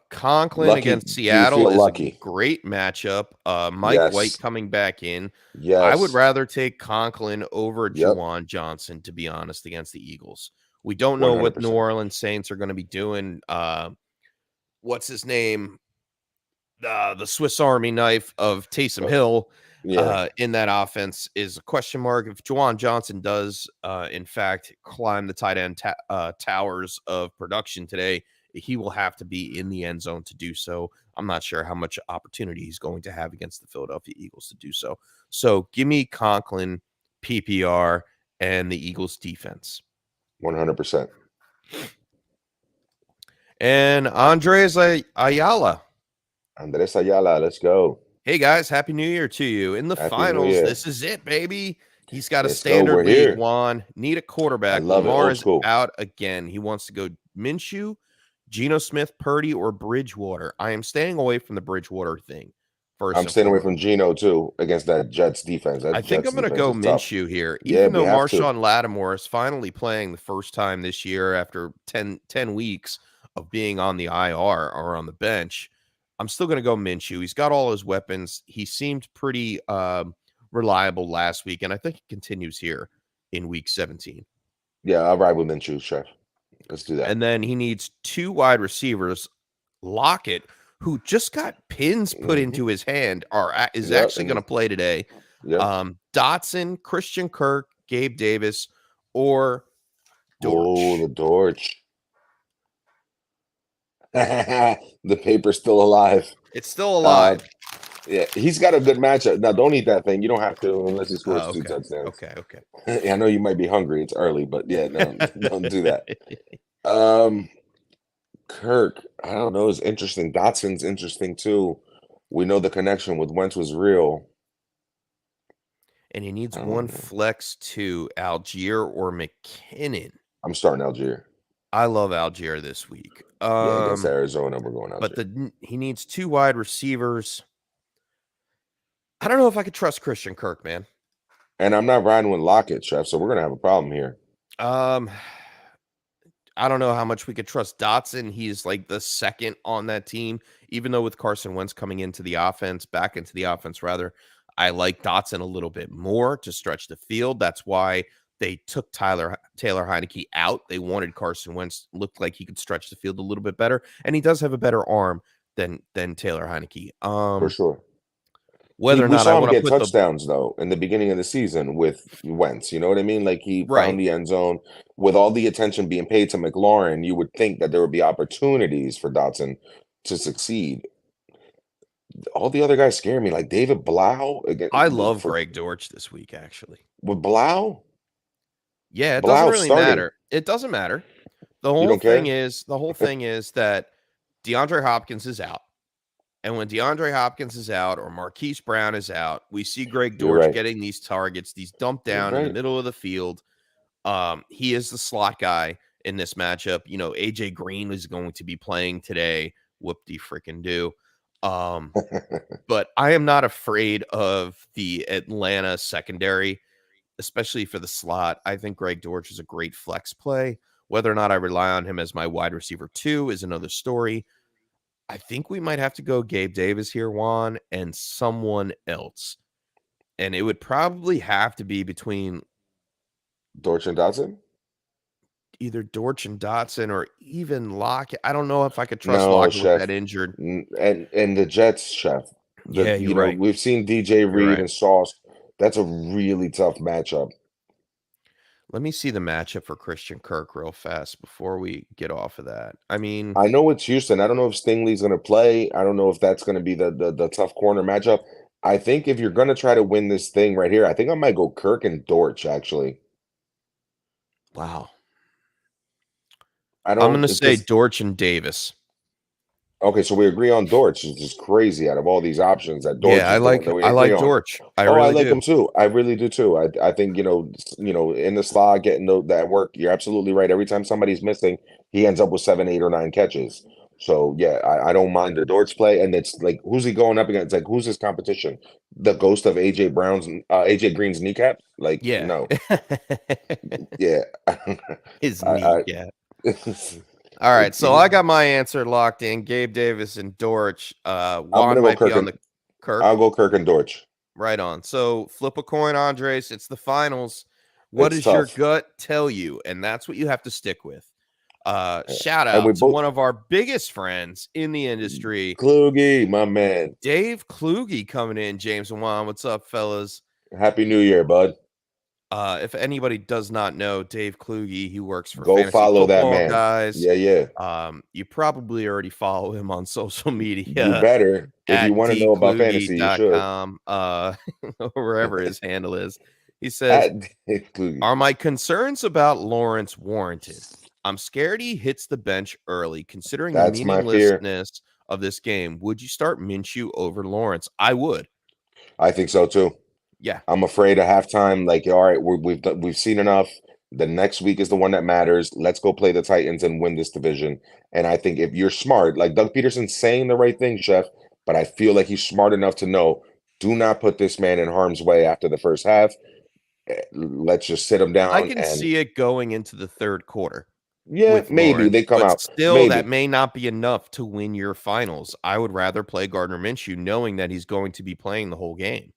Conklin Lucky. against Do you Seattle feel is a lucky? great matchup. Mike White Yes. coming back in. I would Yes. rather take Conklin over Yep. Juwan Johnson, to be honest, against the Eagles. We don't know what New 100%. Orleans Saints are going to be doing. What's his name? The Swiss Army knife of Taysom Hill Yeah. in that offense is a question mark. If Juwan Johnson does, in fact, climb the tight end towers of production today, he will have to be in the end zone to do so. I'm not sure how much opportunity he's going to have against the Philadelphia Eagles to do so. So give me Conklin, PPR, and the Eagles defense. 100%. And Andres Ayala. Andres Ayala, let's go. Hey guys, happy New Year to you. In the Happy New finals, Year. this is it, baby. He's got a Let's go. standard We're lead, here. Juan. Need a I quarterback. love it. Lamar Old is school. out again. He wants to go Minshew, Geno Smith, Purdy, or Bridgewater. I am staying away from the Bridgewater thing, first I'm and staying away foremost. from Geno too against that Jets defense. I That think Jets I'm going to defense go is tough. Minshew here, Yeah, even we though have to. Marshawn Lattimore is finally playing the first time this year after 10 weeks of being on the IR or on the bench. I'm still going to go Minshew. He's got all his weapons. He seemed pretty reliable last week, and I think it continues here in week 17. Yeah, I'll ride with Minshew, Chef. Let's do that. And then he needs 2 wide receivers. Lockett, who just got pins put into his hand, is Yep, actually going to play today. Yep. Dotson, Christian Kirk, Gabe Davis, or Oh, the Dortch. Dortch. The paper's still alive. It's still alive. Yeah, he's got a good matchup. Now, don't eat that thing. You don't have to unless he scores 2 Okay. touchdowns. Okay. I know you might be hungry. It's early, but yeah, no, don't do that. Kirk, I don't know, is interesting. Dotson's interesting too. We know the connection with Wentz was real. And he needs I don't one know. flex to Algier or McKinnon. I'm starting Algier. I love Algier this week. Yeah, against Arizona, we're going Algier. But he needs 2 wide receivers. I don't know if I could trust Christian Kirk, man. And I'm not riding with Lockett, Chef, so we're gonna have a problem here. I don't know how much we could trust Dotson. He's like the second on that team, even though with Carson Wentz coming back into the offense rather. I like Dotson a little bit more to stretch the field. That's why they took Taylor Heineke out. They wanted Carson Wentz, looked like he could stretch the field a little bit better, and he does have a better arm than Taylor Heineke. For sure. Whether or We not I saw him want to get put touchdowns though in the beginning of the season with Wentz. You know what I mean? Like he Right. found the end zone with all the attention being paid to McLaurin. You would think that there would be opportunities for Dotson to succeed. all the other guys scare me. Like David Blau again I love for Greg Dortch this week, actually. with Blau. Yeah, it doesn't Blau really starting. matter. It doesn't matter. The You whole don't thing care? is that DeAndre Hopkins is out. And when DeAndre Hopkins is out or Marquise Brown is out, we see Greg You're Dortch right. getting these targets, these dumped You're down in the right. middle of the field. He is the slot guy in this matchup. You know, AJ Green is going to be playing today. Whoop-de freaking do. But I am not afraid of the Atlanta secondary, especially for the slot. I think Greg Dortch is a great flex play. Whether or not I rely on him as my wide receiver 2 is another story. I think we might have to go Gabe Davis here, Juan, and someone else. And it would probably have to be between Dortch and Dotson? either Dortch and Dotson or even Lockett. I don't know if I could trust No, Lockett with Chef. that injured. And the Jets, Chef. Yeah, you're right. We've seen DJ You're Reed right. and Sauce. That's a really tough matchup. Let me see the matchup for Christian Kirk real fast before we get off of that. I mean, I know it's Houston. I don't know if Stingley's going to play. I don't know if that's going to be the tough corner matchup. I think if you're going to try to win this thing right here, I think I might go Kirk and Dortch, actually. wow. I I'm don't going to say because Dortch and Davis. okay, so we agree on Dortch. It's just crazy out of all these options that Dortch Yeah, is the one that we I agree like on. Dortch. I Oh, I really like him do. too. I really do too. I think in the slot getting that work. You're absolutely right. Every time somebody's missing, he ends up with 7, 8, or 9 catches. So yeah, I don't mind the Dortch play. And it's like, who's he going up against? Like, who's his competition? The ghost of AJ Green's kneecap? Like, Yeah. no, yeah. His I kneecap. All right, so I got my answer locked in. Gabe Davis and Dortch. I'm Juan gonna go might be Kirk on and the Kirk. I'll go Kirk and Dortch. Right on. So flip a coin, Andres. It's the finals. What It's does your tough. gut tell you? And that's what you have to stick with. Shout And we out to both one of our biggest friends in the industry, Kluge, my man. Dave Kluge, coming in. James and Juan, what's up, fellas? Happy New Year, bud. If anybody does not know Dave Kluge, he works for Go Fantasy follow that Football man. Guys. Yeah. You probably already follow him on social You media better. If you at want to know about fantasy, you should. dkluge.com, or wherever his handle is. He says, At Dave Kluge. are my concerns about Lawrence warranted? I'm scared he hits the bench early. Considering the That's my fear. meaninglessness of this game, would you start Minshew over Lawrence? I would. I think so too. Yeah. I'm afraid at halftime, like, all right, we've seen enough. The next week is the one that matters. Let's go play the Titans and win this division. And I think if you're smart, like Doug Peterson's saying the right thing, Chef, but I feel like he's smart enough to know, do not put this man in harm's way after the first half. Let's just sit him down. I can and see it going into the third quarter. yeah, With maybe Lawrence, they come but out. still, that Maybe. may not be enough to win your finals. I would rather play Gardner Minshew, knowing that he's going to be playing the whole game.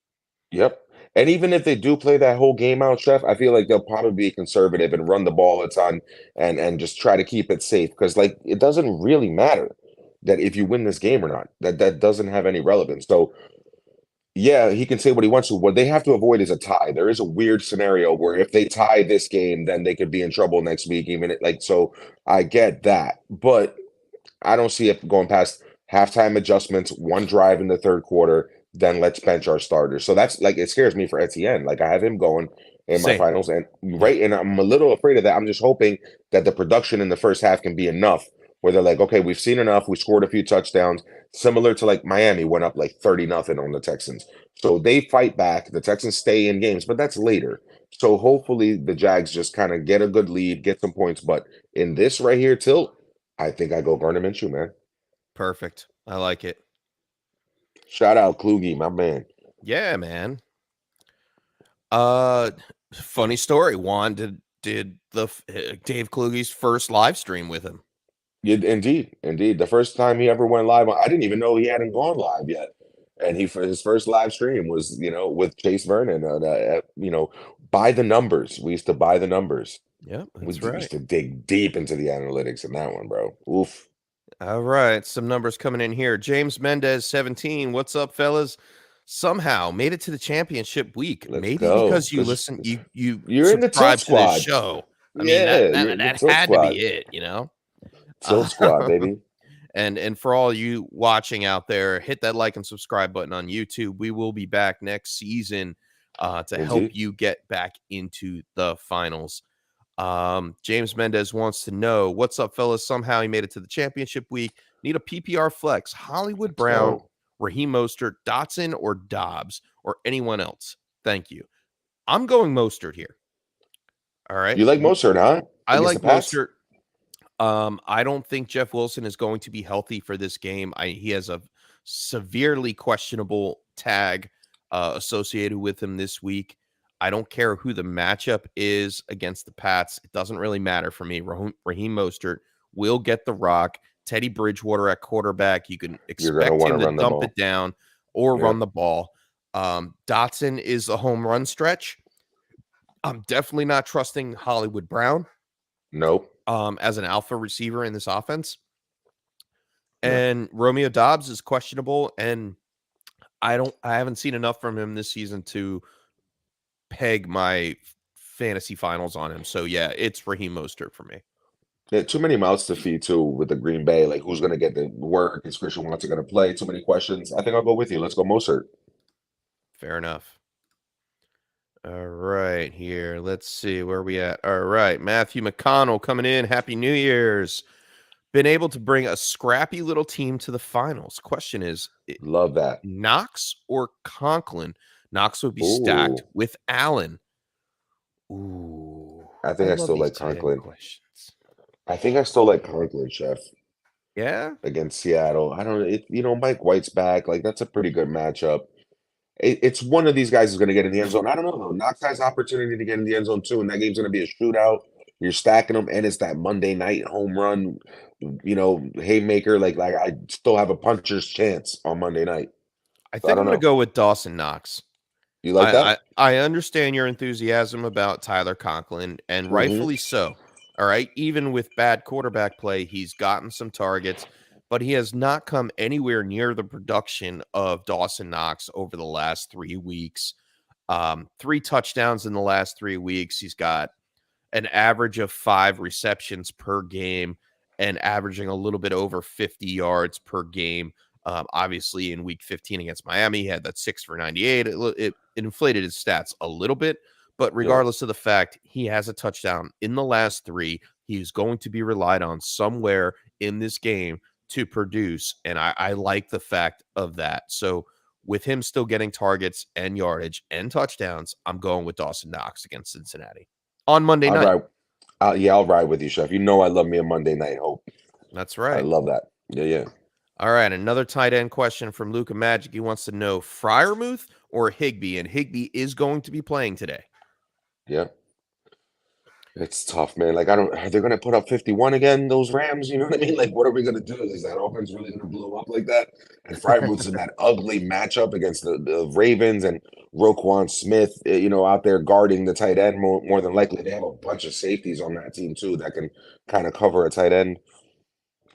Yep. And even if they do play that whole game out, Chef, I feel like they'll probably be conservative and run the ball a ton and just try to keep it safe. Because like it doesn't really matter that if you win this game or not. That doesn't have any relevance. So yeah, he can say what he wants to. What they have to avoid is a tie. There is a weird scenario where if they tie this game, then they could be in trouble next week. So I get that, but I don't see it going past halftime adjustments, one drive in the third quarter, then let's bench our starters. So that's like it scares me for Etienne. Like I have him going in my Same. finals, and Yeah. and I'm a little afraid of that. I'm just hoping that the production in the first half can be enough where they're like, okay, we've seen enough. We scored a few touchdowns, similar to like Miami went up like 30-0 on the Texans. So they fight back. The Texans stay in games, but that's later. So hopefully the Jags just kind of get a good lead, get some points. But in this right here, Tilt, I think I go Gardner Minshew, man. Perfect. I like it. Shout out Kluge, my man. Yeah, man. Funny story. Juan did Dave Kluge's first live stream with him. Yeah, indeed. The first time he ever went live, I didn't even know he hadn't gone live yet. And his first live stream was, with Chase Vernon. By the numbers. We used to buy the numbers. Yeah, We that's right. used to dig deep into the analytics in that one, bro. Oof. All right, some numbers coming in here. James Mendez, 17. What's up, fellas? Somehow made it to the championship week. Let's Maybe go. because you 'Cause listen, you you're in the Tilt subscribe to this Squad. show. I mean, Yeah, you're in the that Tilt had to Squad. be it, you know. Tilt Squad, baby. And for all you watching out there, hit that like and subscribe button on YouTube. We will be back next season to help Indeed. you get back into the finals. James Mendez wants to know, what's up, fellas? Somehow he made it to the championship week. Need a PPR flex. Hollywood Brown, So Raheem Mostert, Dotson, or Dobbs, or anyone else? Thank you. I'm going Mostert here. All right. you like Mostert, huh? I Against like the Pats? Mostert. I don't think Jeff Wilson is going to be healthy for this game. He has a severely questionable tag associated with him this week. I don't care who the matchup is against the Pats. It doesn't really matter for me. Raheem Mostert will get the rock. Teddy Bridgewater at quarterback. You can You're going to expect want him to to run the dump ball. it down or Yeah. run the ball. Dotson is a home run stretch. I'm definitely not trusting Hollywood Brown Nope. as an alpha receiver in this offense. No. And Romeo Dobbs is questionable, and I haven't seen enough from him this season to peg my fantasy finals on him. So yeah, it's Raheem Mostert for me. Yeah, too many mouths to feed too with the Green Bay. Like, who's going to get the work? Is Christian Watson going to play? Too many questions. I think I'll go with you. Let's go Mostert. Fair enough. All right, here. Let's see where we at. All right, Matthew McConnell coming in. Happy New Year's. Been able to bring a scrappy little team to the finals. Question is, Love that. Knox or Conklin? Knox would be Ooh. stacked with Allen. Ooh, I think I love still these like tight end Conklin. questions. I think I still like Conklin, Chef, Yeah, against Seattle. I don't Mike White's back. Like, that's a pretty good matchup. It's one of these guys who's going to get in the end zone. I don't know, though. Knox has opportunity to get in the end zone, too, and that game's going to be a shootout. You're stacking them, and it's that Monday night home run, haymaker. Like I still have a puncher's chance on Monday night. I So I think I'm don't going to know. go with Dawson Knox. You like that? I understand your enthusiasm about Tyler Conklin, and Mhm. rightfully so. All right, even with bad quarterback play, he's gotten some targets, but he has not come anywhere near the production of Dawson Knox over the last 3 weeks. 3 touchdowns in the last 3 weeks. He's got an average of 5 receptions per game and averaging a little bit over 50 yards per game. Obviously, in week 15 against Miami, he had that 6 for 98. It inflated his stats a little bit, but regardless of the fact, he has a touchdown in the last 3. He's going to be relied on somewhere in this game to produce, and I like the fact of that. So with him still getting targets and yardage and touchdowns, I'm going with Dawson Knox against Cincinnati on Monday I'll night. ride. Yeah, I'll ride with you, Chef. You know I love me a Monday night hope. That's I right. love that. Yeah. All right, another tight end question from Luca Magic. He wants to know Freiermuth or Higbee, and Higbee is going to be playing today. Yeah. It's tough, man. Like, are they going to put up 51 again, those Rams? You know what I mean? Like, what are we going to do? Is that offense really going to blow up like that? And Fryermuth's in that ugly matchup against the Ravens and Roquan Smith, out there guarding the tight end more than likely. They have a bunch of safeties on that team, too, that can kind of cover a tight end.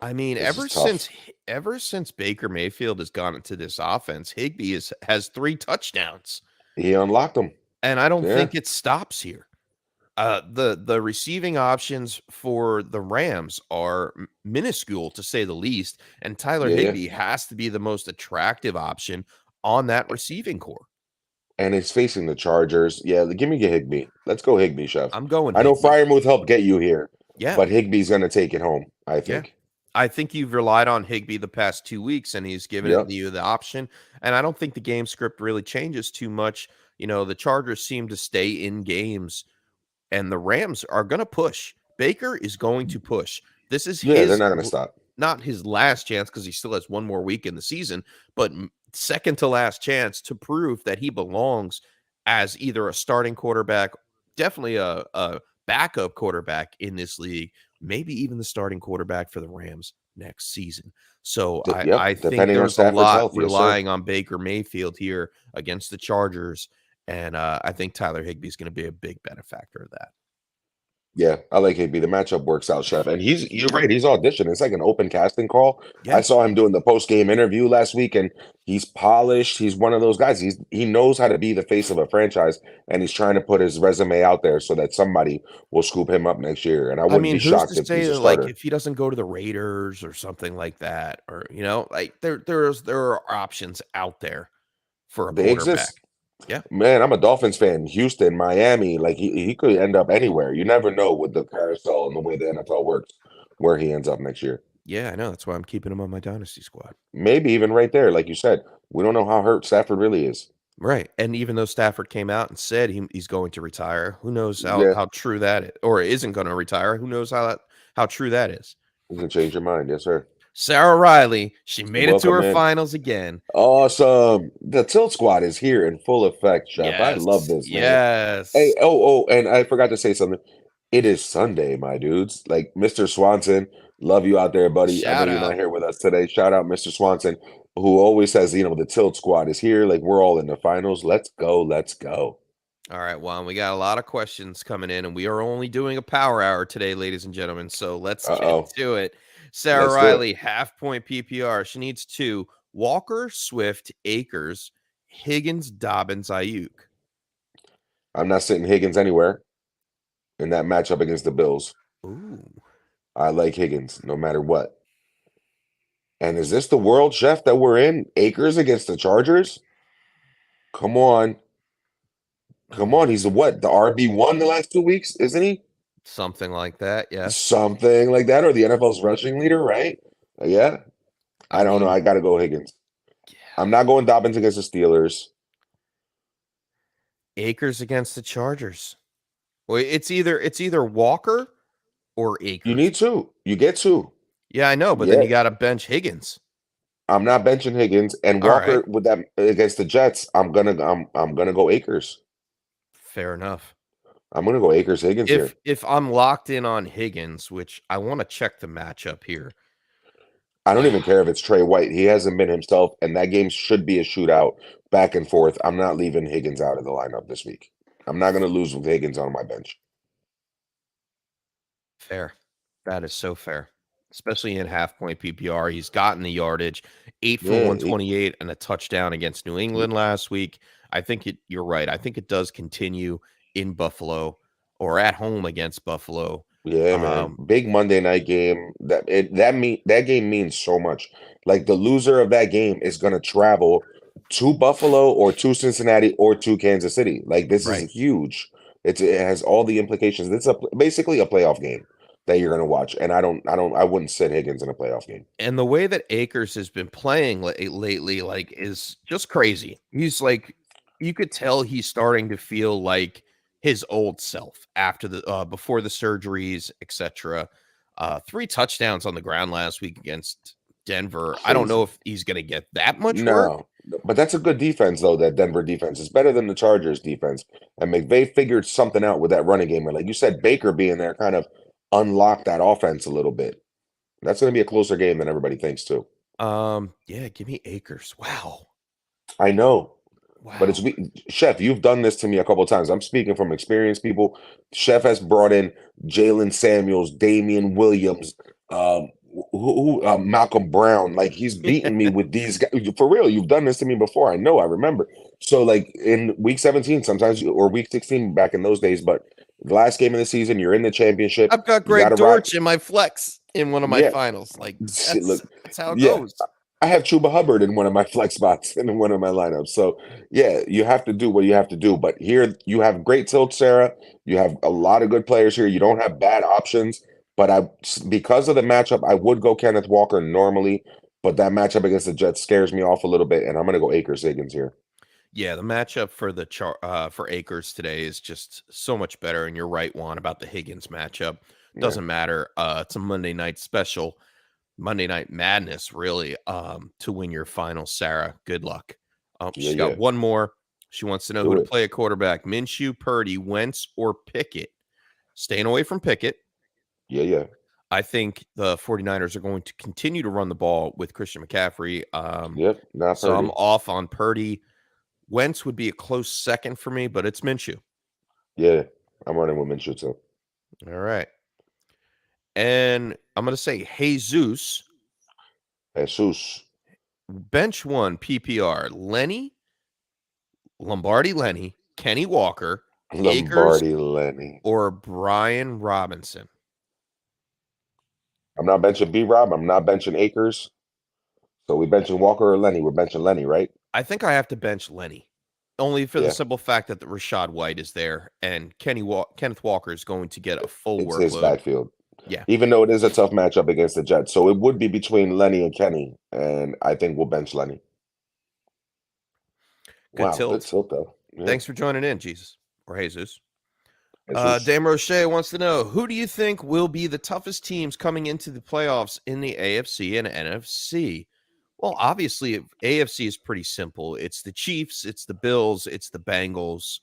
I mean, This is tough. ever since Baker Mayfield has gone into this offense, Higbee has 3 touchdowns, He unlocked them. and I don't Yeah. think it stops here. The receiving options for the Rams are minuscule, to say the least, and Tyler Yeah. Higbee has to be the most attractive option on that receiving core. And it's facing the Chargers. Yeah, give me Higbee. Let's go Higbee, Chef. I'm going I know Higbee. Freiermuth helped get you here, Yeah, but Higbee's going to take it home, I yeah. think. I think you've relied on Higbee the past 2 weeks, and he's given Yep. you the option. And I don't think the game script really changes too much. The Chargers seem to stay in games, and the Rams are going to push. Baker is going to push. This is Yeah, they're not going to stop. not his last chance, because he still has one more week in the season, but second to last chance to prove that he belongs as either a starting quarterback, definitely a backup quarterback in this league, maybe even the starting quarterback for the Rams next season. So Yep, I think depending on there's a Stafford's lot health, yes, sir. relying on Baker Mayfield here against the Chargers, and I think Tyler Higbee is going to be a big benefactor of that. Yeah, I like AB. The matchup works out, Chef. And you're right, he's auditioning. It's like an open casting call. I Yeah. saw him doing the post-game interview last week, and he's polished. He's one of those guys. He knows how to be the face of a franchise, and he's trying to put his resume out there so that somebody will scoop him up next year. And I I wouldn't mean, be who's to shocked if say he's a that, like, starter. if he doesn't go to the Raiders or something like that, or like there are options out there for a They exist. quarterback. Yeah. Man, I'm a Dolphins fan. Houston, Miami, like he could end up anywhere. You never know with the carousel and the way the NFL works, where he ends up next year. Yeah, I know. That's why I'm keeping him on my dynasty squad. Maybe even right there, like you said. We don't know how hurt Stafford really is. Right. And even though Stafford came out and said he's going to retire, who knows Yeah, how true that is, or isn't going to retire? Who knows how true that is? you can change your mind. Yes, sir. Sarah Riley, she made it to Welcome her in. finals again. Awesome. The Tilt Squad is here in full effect, Chef. I love Yes. this, man. Hey, Yes. and I forgot to say something. It is Sunday, my dudes. Like Mr. Swanson, love you out there, buddy. I know Shout you're out. not here with us today. Shout out Mr. Swanson, who always says, the Tilt Squad is here. Like we're all in the finals. Let's go. Let's go. All right, Juan, we got a lot of questions coming in, and we are only doing a power hour today, ladies and gentlemen. So let's get Uh-oh. to it. Sarah Let's do it. Riley, half point PPR. She needs 2. Walker, Swift, Akers, Higgins, Dobbins, Ayuk. I'm not sitting Higgins anywhere in that matchup against the Bills. Ooh. I like Higgins no matter what. And is this the world, Chef, that we're in? Akers against the Chargers? Come on. Come on. He's the RB1 the last 2 weeks, isn't he? Something like that, yes. Something like that, or the NFL's rushing leader, right? Yeah. I I don't know. mean, I gotta go Higgins. yeah. I'm not going Dobbins against the Steelers. Akers against the Chargers. Well, it's either Walker or You Akers. need two. You get two. Yeah, I know, but then Yeah. you got to bench Higgins. I'm not benching Higgins and All Walker right. with that against the Jets. I'm gonna go Akers. Fair enough. I'm gonna go Akers Higgins here. If I'm locked in on Higgins, which I want to check the matchup here. I don't even care if it's Trey White. He hasn't been himself, and that game should be a shootout back and forth. I'm not leaving Higgins out of the lineup this week. I'm not going to lose with Higgins on my bench. Fair. That is so fair. Especially in half point PPR. He's gotten the yardage, 8 for Yeah, 128 and a touchdown against New England last week. I think you're right. I think it does continue in Buffalo or at home against Buffalo. yeah, man. Big Monday night game. That game means so much. Like the loser of that game is going to travel to Buffalo or to Cincinnati or to Kansas City. Like this Right. is huge. It has all the implications. It's basically a playoff game that you're going to watch. And I wouldn't sit Higgins in a playoff game. And the way that Akers has been playing lately, like, is just crazy. He's like, you could tell he's starting to feel like his old self after the before the surgeries, etc. 3 touchdowns on the ground last week against Denver. I don't know if he's going to get that much work. No, but that's a good defense though. That Denver defense is better than the Chargers defense, and McVay figured something out with that running game. And like you said, Baker being there kind of unlocked that offense a little bit. That's going to be a closer game than everybody thinks too. Yeah, give me Akers. Wow. I know, but Wow. Chef. You've done this to me a couple of times. I'm speaking from experience, people. Chef has brought in Jalen Samuels, Damian Williams, Malcolm Brown. Like he's beaten me with these guys for real. You've done this to me before. I know. I remember. So like in week 17, sometimes or week 16 back in those days, but the last game of the season, you're in the championship. I've got You Greg got to rock. Dortch in my flex in one of my Yeah. finals. Like Look, that's how it yeah. goes. I have Chuba Hubbard in one of my flex spots and in one of my lineups. So yeah, you have to do what you have to do. But here you have great tilt, Sarah. You have a lot of good players here. You don't have bad options. But because of the matchup, I would go Kenneth Walker normally. But that matchup against the Jets scares me off a little bit, and I'm going to go Akers Higgins here. Yeah, the matchup for for Akers today is just so much better. And you're right, Juan, about the Higgins matchup. Doesn't matter. It's a Monday night special. Monday Night Madness, really, to win your final, Sarah. Good luck. She's got one more. She wants to know who to play a quarterback. Minshew, Purdy, Wentz, or Pickett. Staying away from Pickett. Yeah. I think the 49ers are going to continue to run the ball with Christian McCaffrey. Not so Purdy. I'm off on Purdy. Wentz would be a close second for me, but it's Minshew. Yeah, I'm running with Minshew too. All right. And I'm going to say Jesus. Jesus. Bench 1 PPR. Lenny, Lombardi Lenny, Kenny Walker, Akers, Lombardi Lenny. or Brian Robinson. I'm not benching B-Rob. I'm not benching Akers. So we benching Walker or Lenny? We're benching Lenny, right? I think I have to bench Lenny. Only for the Yeah. simple fact that the Rashad White is there and Kenneth Walker is going to get a full It's his workload. backfield. Yeah. Even though it is a tough matchup against the Jets. So it would be between Lenny and Kenny. And I think we'll bench Lenny. Good Wow, good tilt. tilt, though. Yeah. Thanks for joining in, Jesus. Or Jesus. Jesus. Dan Roche wants to know, who do you think will be the toughest teams coming into the playoffs in the AFC and NFC? Well, obviously, AFC is pretty simple. It's the Chiefs, it's the Bills, it's the Bengals.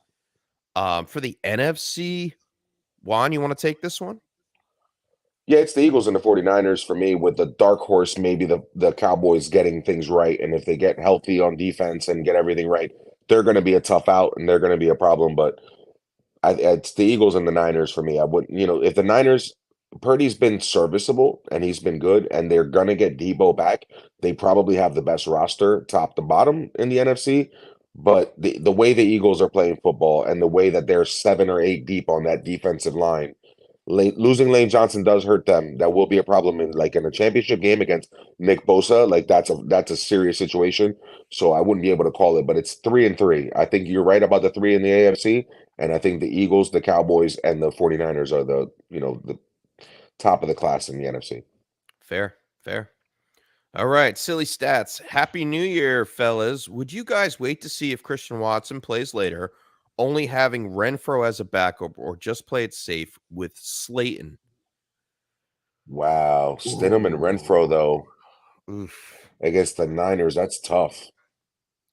For the NFC, Juan, you want to take this one? Yeah, it's the Eagles and the 49ers for me, with the dark horse, maybe the Cowboys getting things right. And if they get healthy on defense and get everything right, they're going to be a tough out and they're going to be a problem. But it's the Eagles and the Niners for me. I wouldn't, if the Niners, Purdy's been serviceable and he's been good, and they're gonna get Debo back. They probably have the best roster, top to bottom, in the NFC. But the way the Eagles are playing football and the way that they're 7 or 8 deep on that defensive line, losing Lane Johnson does hurt them. That will be a problem in a championship game against Nick Bosa. Like that's a serious situation. So I wouldn't be able to call it, but it's 3-3. I think you're right about the 3 in the AFC. And I think the Eagles, the Cowboys, and the 49ers are the top of the class in the NFC. Fair. All right, silly stats. Happy New Year, fellas. Would you guys wait to see if Christian Watson plays later, only having Renfro as a backup, or just play it safe with Slayton? Wow. Stidham and Renfro, though, Oof. against the Niners, that's tough.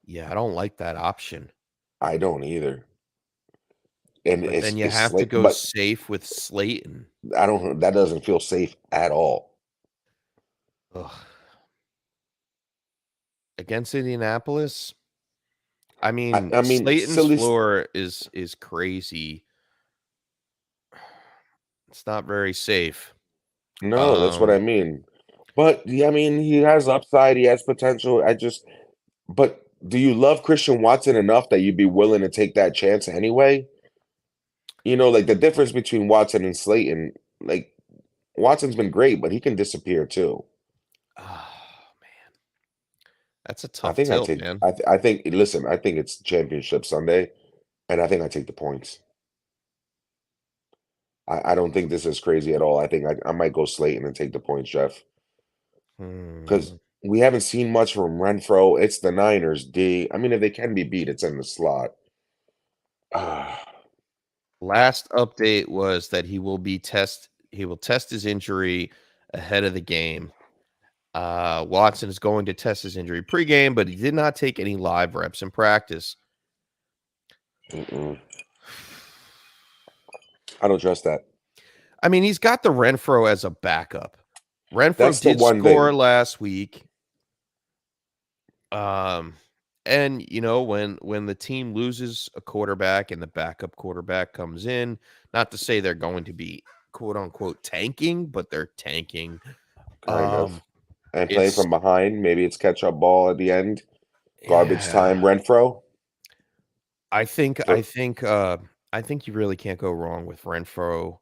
Yeah, I don't like that option. I don't either. And But then you it's have to go but safe with Slayton. that doesn't feel safe at all. Ugh. Against Indianapolis, I mean, I mean, Slayton's silly. floor is crazy. It's not very safe. No, that's what I mean. But yeah, I mean, he has upside, he has potential. But do you love Christian Watson enough that you'd be willing to take that chance anyway? Like the difference between Watson and Slayton, like Watson's been great, but he can disappear too. Oh man, that's a I tough think I tilt, take. man. I think. Listen, I think it's Championship Sunday, and I think I take the points. I don't think this is crazy at all. I think I might go Slayton and take the points, Jeff, because Hmm. we haven't seen much from Renfro. It's the Niners. I mean, if they can be beat, it's in the slot. Ah, Last update was that he will test his injury ahead of the game. Watson is going to test his injury pregame, but he did not take any live reps in practice. mm-mm. I don't trust that. I mean, he's got the Renfro as a backup. Renfro That's the did one score thing. last week. And when the team loses a quarterback and the backup quarterback comes in, not to say they're going to be quote unquote tanking, but they're tanking. Kind of. And playing It's from behind, maybe it's catch up ball at the end. Garbage yeah. time, Renfro. I think So you really can't go wrong with Renfro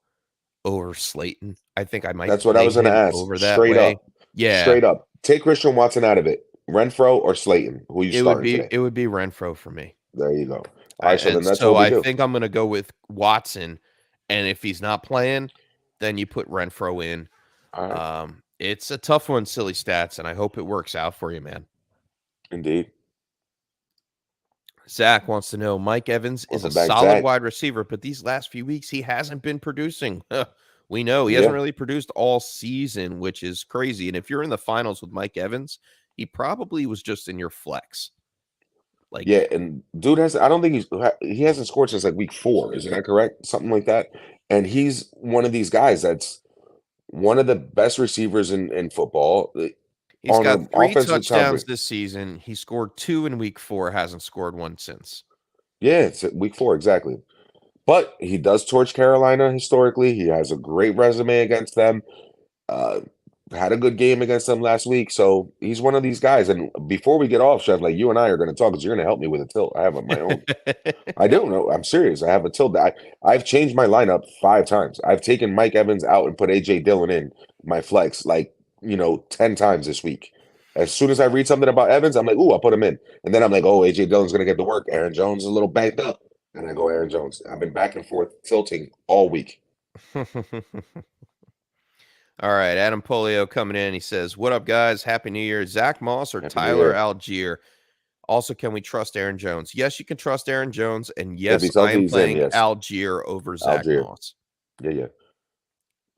over Slayton. I think I might that's what I play was going to him ask. over that Straight way. up. Yeah, Straight up. Take Christian Watson out of it. Renfro or Slayton? Who are you starting today? it would be Renfro for me. There you go. All I right, so then and that's so what we I do. think I'm going to go with Watson, and if he's not playing, then you put Renfro in. All right. It's a tough one, silly stats, and I hope it works out for you, man. Indeed. Zach wants to know, Mike Evans is a Welcome back, solid Zach. wide receiver, but these last few weeks he hasn't been producing. We know he Yeah. hasn't really produced all season, which is crazy. And if you're in the finals with Mike Evans, he probably was just in your flex. Like, Yeah, and dude I don't think he hasn't scored since like week 4. Isn't that correct? Something like that. And he's one of these guys that's one of the best receivers in football he's on got an 3 offensive touchdowns coverage. this season. He scored 2 in week 4, hasn't scored 1 since. Yeah, it's at week 4, exactly. But he does torch Carolina historically. He has a great resume against them. Uh, had a good game against them last week. So he's one of these guys. And before we get off, Chef, like you and I are going to talk because you're going to help me with a tilt. I have my own. I don't know. I'm serious. I have a tilt. I've changed my lineup 5 times. I've taken Mike Evans out and put AJ Dillon in my flex, 10 times this week. As soon as I read something about Evans, I'm like, ooh, I'll put him in. And then I'm like, oh, AJ Dillon's going to get to work. Aaron Jones is a little banged up. And I go Aaron Jones. I've been back and forth tilting all week. All right, Adam Polio coming in. He says, "What up, guys? Happy New Year, Zach Moss or Happy New Tyler Year. Algier? Also, can we trust Aaron Jones? Yes, you can trust Aaron Jones, and If yes, he's I healthy, am he's in, playing yes. Algier over Zach Algier. Moss. Yeah.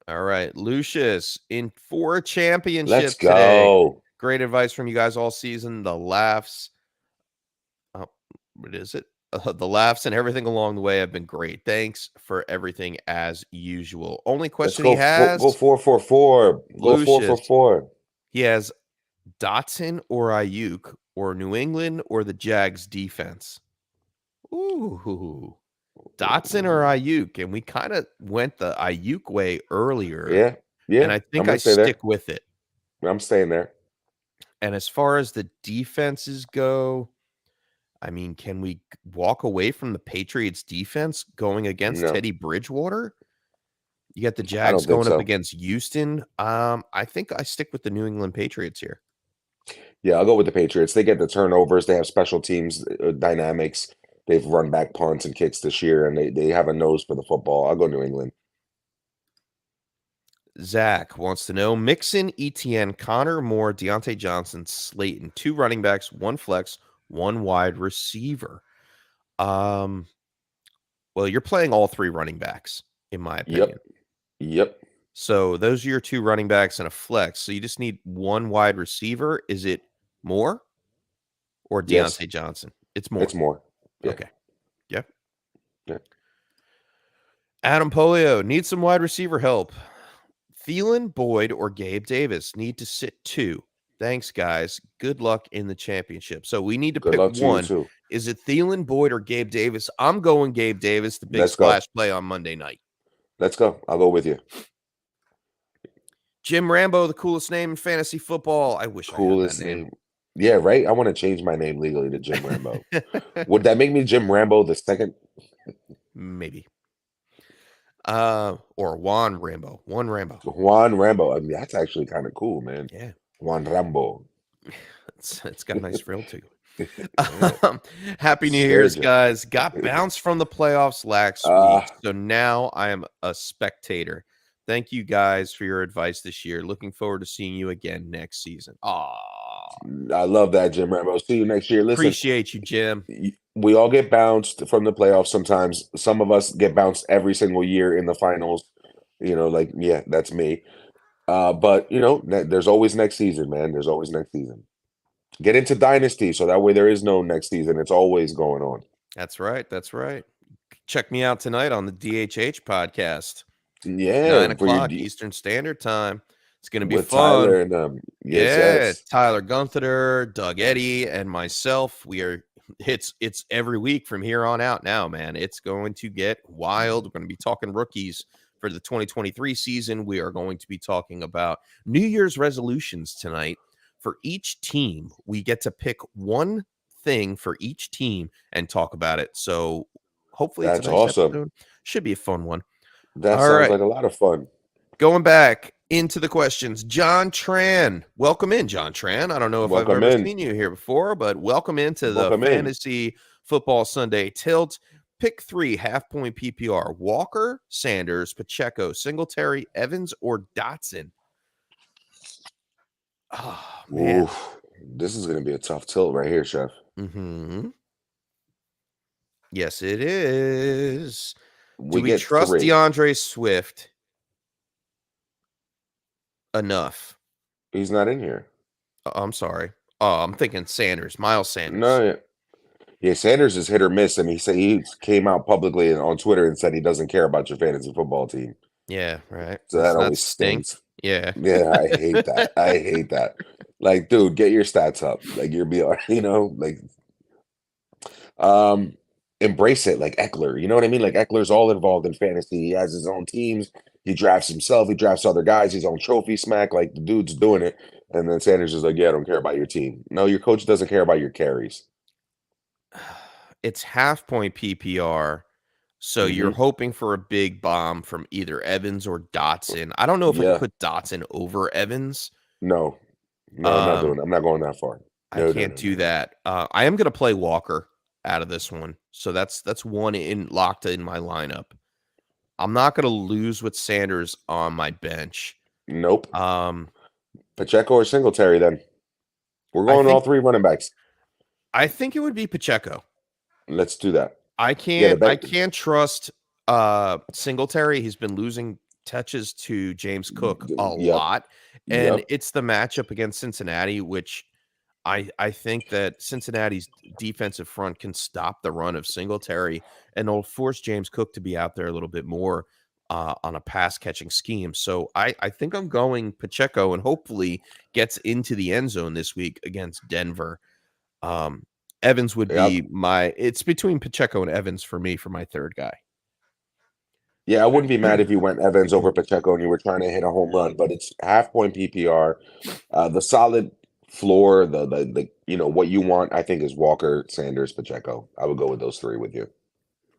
All right, Lucius in for a championship Let's today. go. Great advice from you guys all season. The laughs, what is it? The laughs and everything along the way have been great. Thanks for everything as usual. Only Let's question go. he has, Go 4-4-4. Go Lucius. 4-4-4. He has Dotson or Ayuk or New England or the Jags defense. Ooh, Dotson or Ayuk, and we kind of went the Ayuk way earlier. Yeah. And I I'm think gonna I stay there. stick with it. I'm staying there. And as far as the defenses go, I mean, can we walk away from the Patriots defense going against No, Teddy Bridgewater? You got the I Jags don't think going up so. against Houston. I think I stick with the New England Patriots here. Yeah, I'll go with the Patriots. They get the turnovers. They have special teams dynamics. They've run back punts and kicks this year, and they have a nose for the football. I'll go New England. Zach wants to know Mixon, Etienne, Connor Moore, Deontay Johnson, Slayton, 2 running backs, 1 flex, 1 wide receiver. Well, you're playing all 3 running backs, in my opinion. Yep. So those are your 2 running backs and a flex. So you just need 1 wide receiver. Is it Moore or Yes. Deontay Johnson? It's Moore. It's more. Yeah. Okay. Yep. Yeah. Adam Polio needs some wide receiver help. Thielen, Boyd, or Gabe Davis need to sit 2. Thanks, guys. Good luck in the championship. So we need to Good pick luck to you one. too. Is it Thielen, Boyd, or Gabe Davis? I'm going Gabe Davis, the big Let's go. splash play on Monday night. Let's go. I'll go with you. Jim Rambo, the coolest name in fantasy football. I wish Coolest I had that name. Yeah, right. I want to change my name legally to Jim Rambo. Would that make me Jim Rambo the second? Maybe. Or Juan Rambo. Juan Rambo. Juan Rambo. I mean, that's actually kind of cool, man. Yeah. Juan Rambo. It's got a nice frill to it. Yeah. Happy New Scared Year's, you. guys. Got bounced from the playoffs last week. So now I am a spectator. Thank you guys for your advice this year. Looking forward to seeing you again next season. Aw. I love that, Jim Rambo. See you next year. Listen, Appreciate you, Jim. we all get bounced from the playoffs sometimes. Some of us get bounced every single year in the finals. Yeah, that's me. But there's always next season, man. There's always next season. Get into Dynasty so that way there is no next season. It's always going on. That's right. That's right. Check me out tonight on the DHH podcast. Yeah, 9 for your o'clock Eastern Standard Time. It's going to be with fun. Tyler and yes. Tyler Gunther, Doug Eddy, and myself. It's every week from here on out now, man. It's going to get wild. We're going to be talking rookies for the 2023 season. We are going to be talking about New Year's resolutions tonight. For each team, we get to pick one thing for each team and talk about it. So hopefully it's That's a nice awesome. episode. Should be a fun one. That All sounds right. like a lot of fun. Going back into the questions, John Tran. Welcome in, John Tran. I don't know if I've Welcome ever in. seen you here before, but welcome into the Welcome in. Fantasy Football Sunday Tilt. Pick 3 half-point PPR. Walker, Sanders, Pacheco, Singletary, Evans, or Dotson. Oh, man. Oof. This is going to be a tough tilt right here, Chef. Mm-hmm. Yes, it is. Do we get trust 3. DeAndre Swift enough? He's not in here. I'm sorry. Oh, I'm thinking Sanders, Miles Sanders. No, yeah, Sanders is hit or miss. I mean, he came out publicly on Twitter and said he doesn't care about your fantasy football team. Yeah, right. So that always stings. Yeah. Yeah, I hate that. I hate that. Like, dude, get your stats up. Like, you're BR, like, embrace it like Eckler. You know what I mean? Like Eckler's all involved in fantasy. He has his own teams. He drafts himself. He drafts other guys. His own trophy smack. Like the dude's doing it. And then Sanders is like, yeah, I don't care about your team. No, your coach doesn't care about your carries. It's half point PPR. So you're Hmm. hoping for a big bomb from either Evans or Dotson. I don't know if I could Yeah. put Dotson over Evans. No. No, I'm not doing Um, it. I'm not going that far. I No, no, can't no, no, do no. that. I am gonna play Walker out of this one. So that's one in locked in my lineup. I'm not gonna lose with Sanders on my bench. Nope. Um, Pacheco or Singletary then. We're I going all think three running backs. I think it would be Pacheco. Let's do that. I Yeah, the can't I bet. can't trust Singletary. He's been losing touches to James Cook a Yep. lot. And Yep. it's the matchup against Cincinnati, which I think that Cincinnati's defensive front can stop the run of Singletary, and they'll force James Cook to be out there a little bit more on a pass catching scheme. So I think I'm going Pacheco and hopefully gets into the end zone this week against Denver. Um, Evans would Yep. be it's between Pacheco and Evans for me for my third guy. Yeah, I wouldn't be mad if you went Evans over Pacheco and you were trying to hit a home run, but it's half point PPR. The solid floor, the what you want, I think is Walker, Sanders, Pacheco. I would go with those three with you.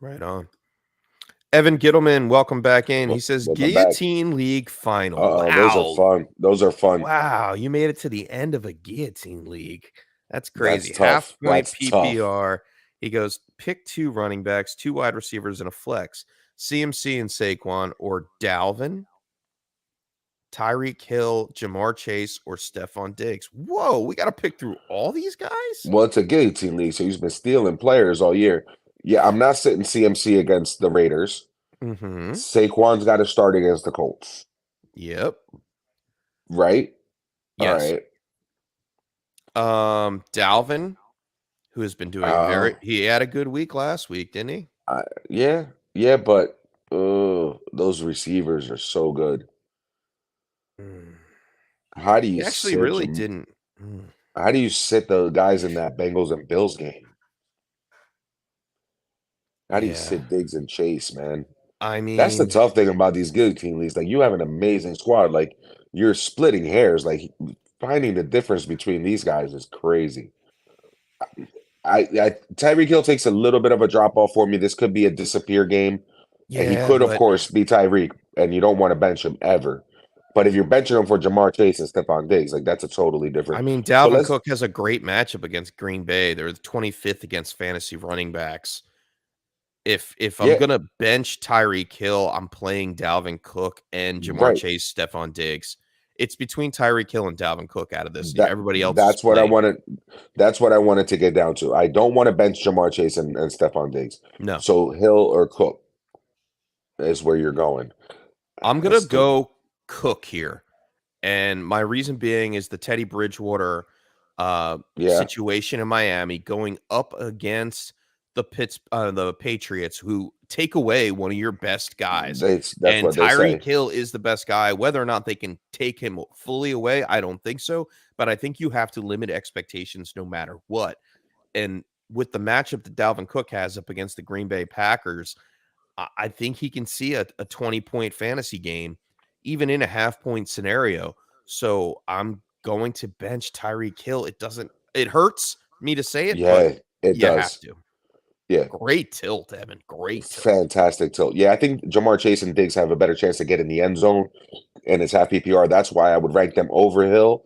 Right on. Evan Gittleman, welcome back in. He says Welcome back. Guillotine League final. Uh-oh, those are Wow. fun. Those are fun. Wow, you made it to the end of a guillotine league. That's That's crazy. Half tough. point That's tough. PPR. He goes, pick 2 running backs, 2 wide receivers, and a flex. CMC and Saquon or Dalvin, Tyreek Hill, Jamar Chase, or Stephon Diggs. Whoa, we got to pick through all these guys? Well, it's a guillotine league, so he's been stealing players all year. Yeah, I'm not sitting CMC against the Raiders. Mm-hmm. Saquon's got to start against the Colts, Yep. right? All Yes. right. Dalvin, who has been doing he had a good week last week, didn't he? Yeah, but those receivers are so good. Mm. How do He you actually sit? really didn't. Mm. How do you sit the guys in that Bengals and Bills game? How do you Yeah. sit Diggs and Chase, man? I That's the mean, tough thing about these guillotine leagues. Like you have an amazing squad. Like you're splitting hairs. Like finding the difference between these guys is crazy. I Tyreek Hill takes a little bit of a drop off for me. This could be a disappear game. And he yeah, could, of but course, be Tyreek, and you don't want to bench him ever. But if you're benching him for Jamar Chase and Stephon Diggs, like that's a totally I different. mean, So Dalvin let's Cook has a great matchup against Green Bay. They're the 25th against fantasy running backs. If I'm yeah, gonna bench Tyreek Hill, I'm playing Dalvin Cook and Jamar right. Chase, Stephon Diggs. It's between Tyreek Hill and Dalvin Cook out of this. That Everybody else is that's what I played. wanted. That's what I wanted to get down to. I don't want to bench Jamar Chase and Stephon Diggs. No, So Hill or Cook is where you're going. I'm gonna That's the go Cook here. And my reason being is the Teddy Bridgewater yeah. situation in Miami going up against the Patriots, who take away one of your best guys. That's And what they Tyreek say. Hill is the best guy. Whether or not they can take him fully away, I don't think so. But I think you have to limit expectations no matter what. And with the matchup that Dalvin Cook has up against the Green Bay Packers, I think he can see a 20-point fantasy game, even in a half-point scenario. So I'm going to bench Tyreek Hill. It hurts me to say it, but Yeah, it you have does. to. Yeah. Great tilt, Evan. Great tilt. Fantastic tilt. Yeah, I think Jamar Chase and Diggs have a better chance to get in the end zone, and it's half PPR. That's why I would rank them over Hill.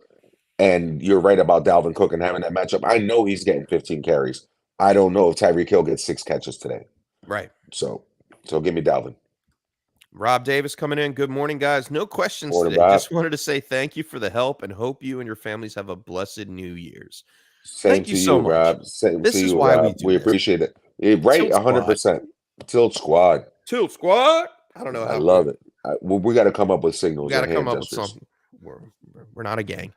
And you're right about Dalvin Cook and having that matchup. I know he's getting 15 carries. I don't know if Tyreek Hill gets 6 catches today. Right. So give me Dalvin. Rob Davis coming in. Good morning, guys. No questions Morning, today. Rob. Just wanted to say thank you for the help and hope you and your families have a blessed New Year's. Same Thank you to so you, much. Rob. Same to This is you, why we Rob. do We this. appreciate it. Right, Tilt Squad. 100%. Tilt Squad. Tilt Squad. I don't know I how love it. We got to come up with we signals got to and come hand up with gestures. something. We're not a gang.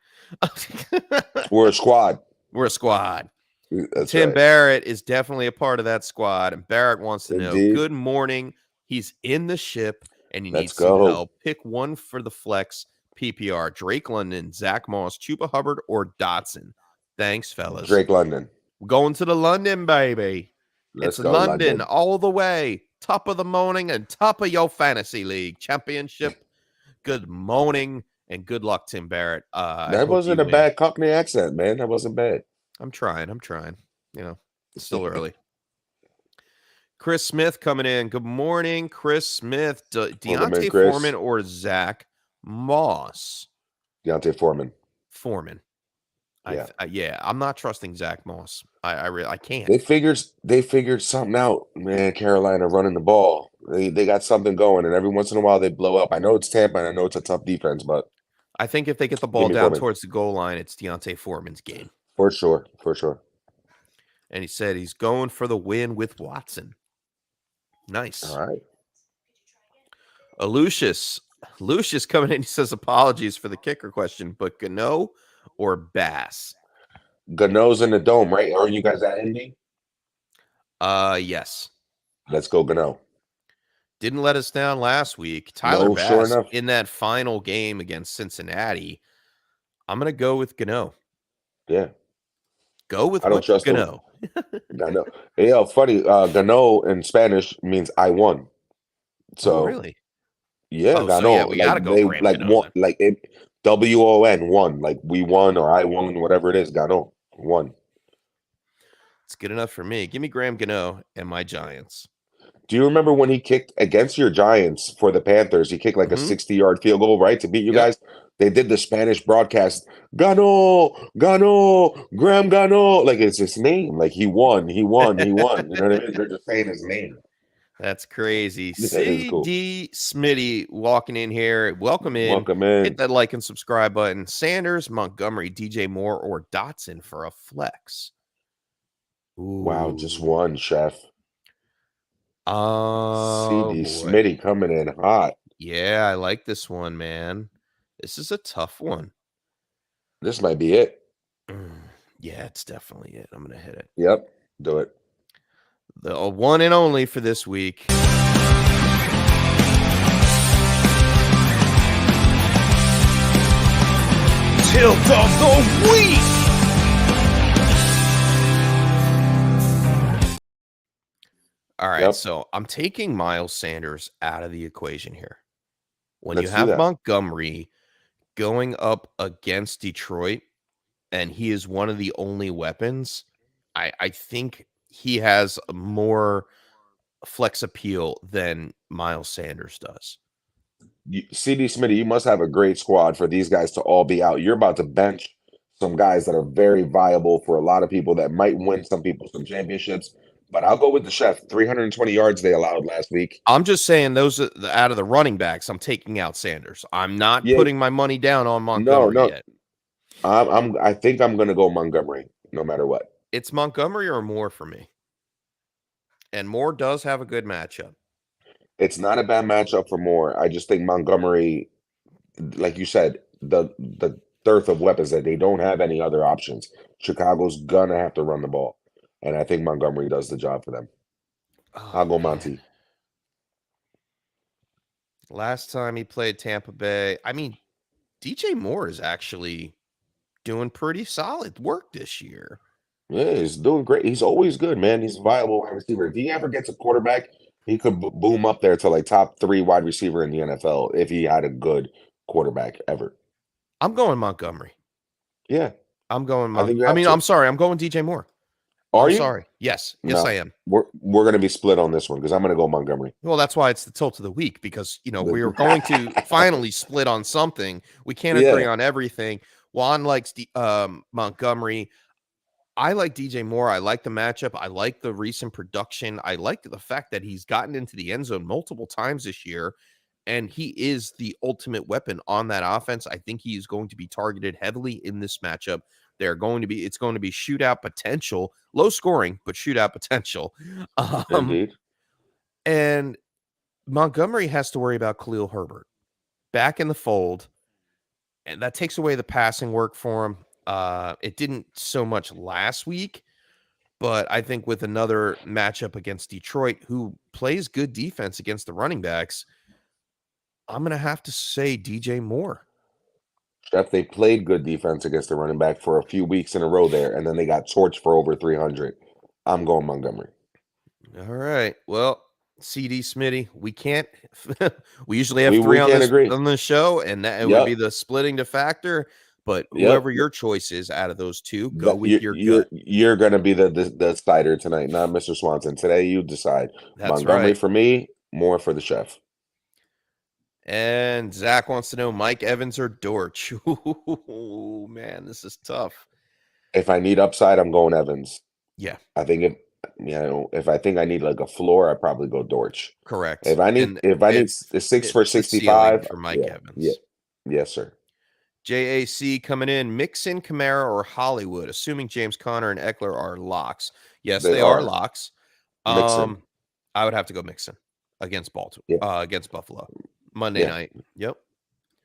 We're a squad. We're a squad. That's Tim right. Barrett is definitely a part of that squad. And Barrett wants to know, Indeed. good morning. He's in the ship and he Let's needs some go. help. Pick one for the flex PPR. Drake London, Zach Moss, Chuba Hubbard, or Dotson. Thanks, fellas. Drake London. We're going to the London, baby. It's go, London London. all the way. Top of the morning and top of your fantasy league championship. Good morning and good luck, Tim Barrett. I That hope wasn't you a win. bad Cockney accent, man. That wasn't bad. I'm trying. You know, it's still early. Chris Smith coming in. Good morning, Chris Smith. Welcome in, Deontay Chris. Foreman or Zach Moss? Deontay Foreman. Foreman. Yeah. I'm not trusting Zach Moss. I can't. They figured something out, man. Carolina running the ball. They got something going, and every once in a while they blow up. I know it's Tampa, and I know it's a tough defense, but I think if they get the give ball me down Foreman. towards the goal line, it's Deontay Foreman's game. For sure. And he said he's going for the win with Watson. Nice. All right. Lucius coming in. He says apologies for the kicker question, but Gano or Bass? Gano's in the dome, right? Aren't you guys at Indy? Yes. Let's go, Gano. Didn't let us down last week. Tyler Bass sure enough. in that final game against Cincinnati. I'm gonna go with Gano. Yeah. Go with I don't trust him. Gano. Gano. Hey, funny. Gano in Spanish means I won. So really? yeah, Oh, Gano. so yeah, we gotta go they Graham like Gano won, like it, WON won. Like we won or I won, whatever it is. Gano won. It's good enough for me. Give me Graham Gano and my Giants. Do you remember when he kicked against your Giants for the Panthers? He kicked like a 60-yard field goal, right, to beat you guys. They did the Spanish broadcast. Gano, Graham Gano. Like it's his name. Like he won. You know what I mean? They're just saying his name. That's crazy. That is cool. CD Smitty walking in here. Welcome in. Welcome in. Hit that like and subscribe button. Sanders, Montgomery, DJ Moore, or Dotson for a flex. Ooh. Wow, just one, Chef. Oh, CD boy. Smitty coming in hot. Yeah, I like this one, man. This is a tough one. This might be it. Yeah, it's definitely it. I'm going to hit it. Yep, do it. The one and only for this week. Tilt of the week. All right, so I'm taking Miles Sanders out of the equation here. When you have Montgomery going up against Detroit, and he is one of the only weapons, I think he has more flex appeal than Miles Sanders does. CD Smitty, you must have a great squad for these guys to all be out. You're about to bench some guys that are very viable for a lot of people that might win some people some championships. But I'll go with the Chef. 320 yards they allowed last week. I'm just saying those are out of the running backs. I'm taking out Sanders. I'm not putting my money down on Montgomery yet. I think I'm going to go Montgomery no matter what. It's Montgomery or Moore for me. And Moore does have a good matchup. It's not a bad matchup for Moore. I just think Montgomery, like you said, the dearth of weapons that they don't have any other options. Chicago's going to have to run the ball. And I think Montgomery does the job for them. I'll go Monty. Last time he played Tampa Bay, I mean, DJ Moore is actually doing pretty solid work this year. Yeah, he's doing great. He's always good, man. He's a viable wide receiver. If he ever gets a quarterback, he could boom up there to like top 3 wide receiver in the NFL if he had a good quarterback ever. I'm going Montgomery. Yeah. I'm going Montgomery. I'm sorry. I'm going DJ Moore. Are you? Sorry. Yes. Yes, I am. We're going to be split on this one because I'm going to go Montgomery. Well, that's why it's the tilt of the week because, we are going to finally split on something. We can't agree on everything. Juan likes Montgomery. I like DJ Moore. I like the matchup. I like the recent production. I like the fact that he's gotten into the end zone multiple times this year, and he is the ultimate weapon on that offense. I think he is going to be targeted heavily in this matchup. It's going to be shootout potential, low scoring, but shootout potential. Indeed. And Montgomery has to worry about Khalil Herbert back in the fold, and that takes away the passing work for him. It didn't so much last week, but I think with another matchup against Detroit, who plays good defense against the running backs, I'm going to have to say DJ Moore. Chef, they played good defense against the running back for a few weeks in a row there, and then they got torched for over 300. I'm going Montgomery. All right. Well, CD Smitty, we can't. We usually have We three on can't agree. the show, and that it would be Yep. the splitting to factor. But Yep. whoever your choice is out of those two, go That with your gut. you're gonna be the decider tonight, not Mr. Swanson. Today you decide. That's Montgomery right. for me, more for the chef. And Zach wants to know Mike Evans or Dortch. Ooh, man, this is tough. If I need upside, I'm going Evans. Yeah, I think if I think I need like a floor, I probably go Dortch. correct. And If I need it's a 6 for it's the ceiling 65, for Mike yeah, yeah, Evans. yes, sir. JAC coming in, Mixon, Kamara, or Hollywood, assuming James Conner and Eckler are locks. Yes, They they are are locks. Mixon. I would have to go Mixon against Yeah, against Buffalo Monday yeah. night. Yep.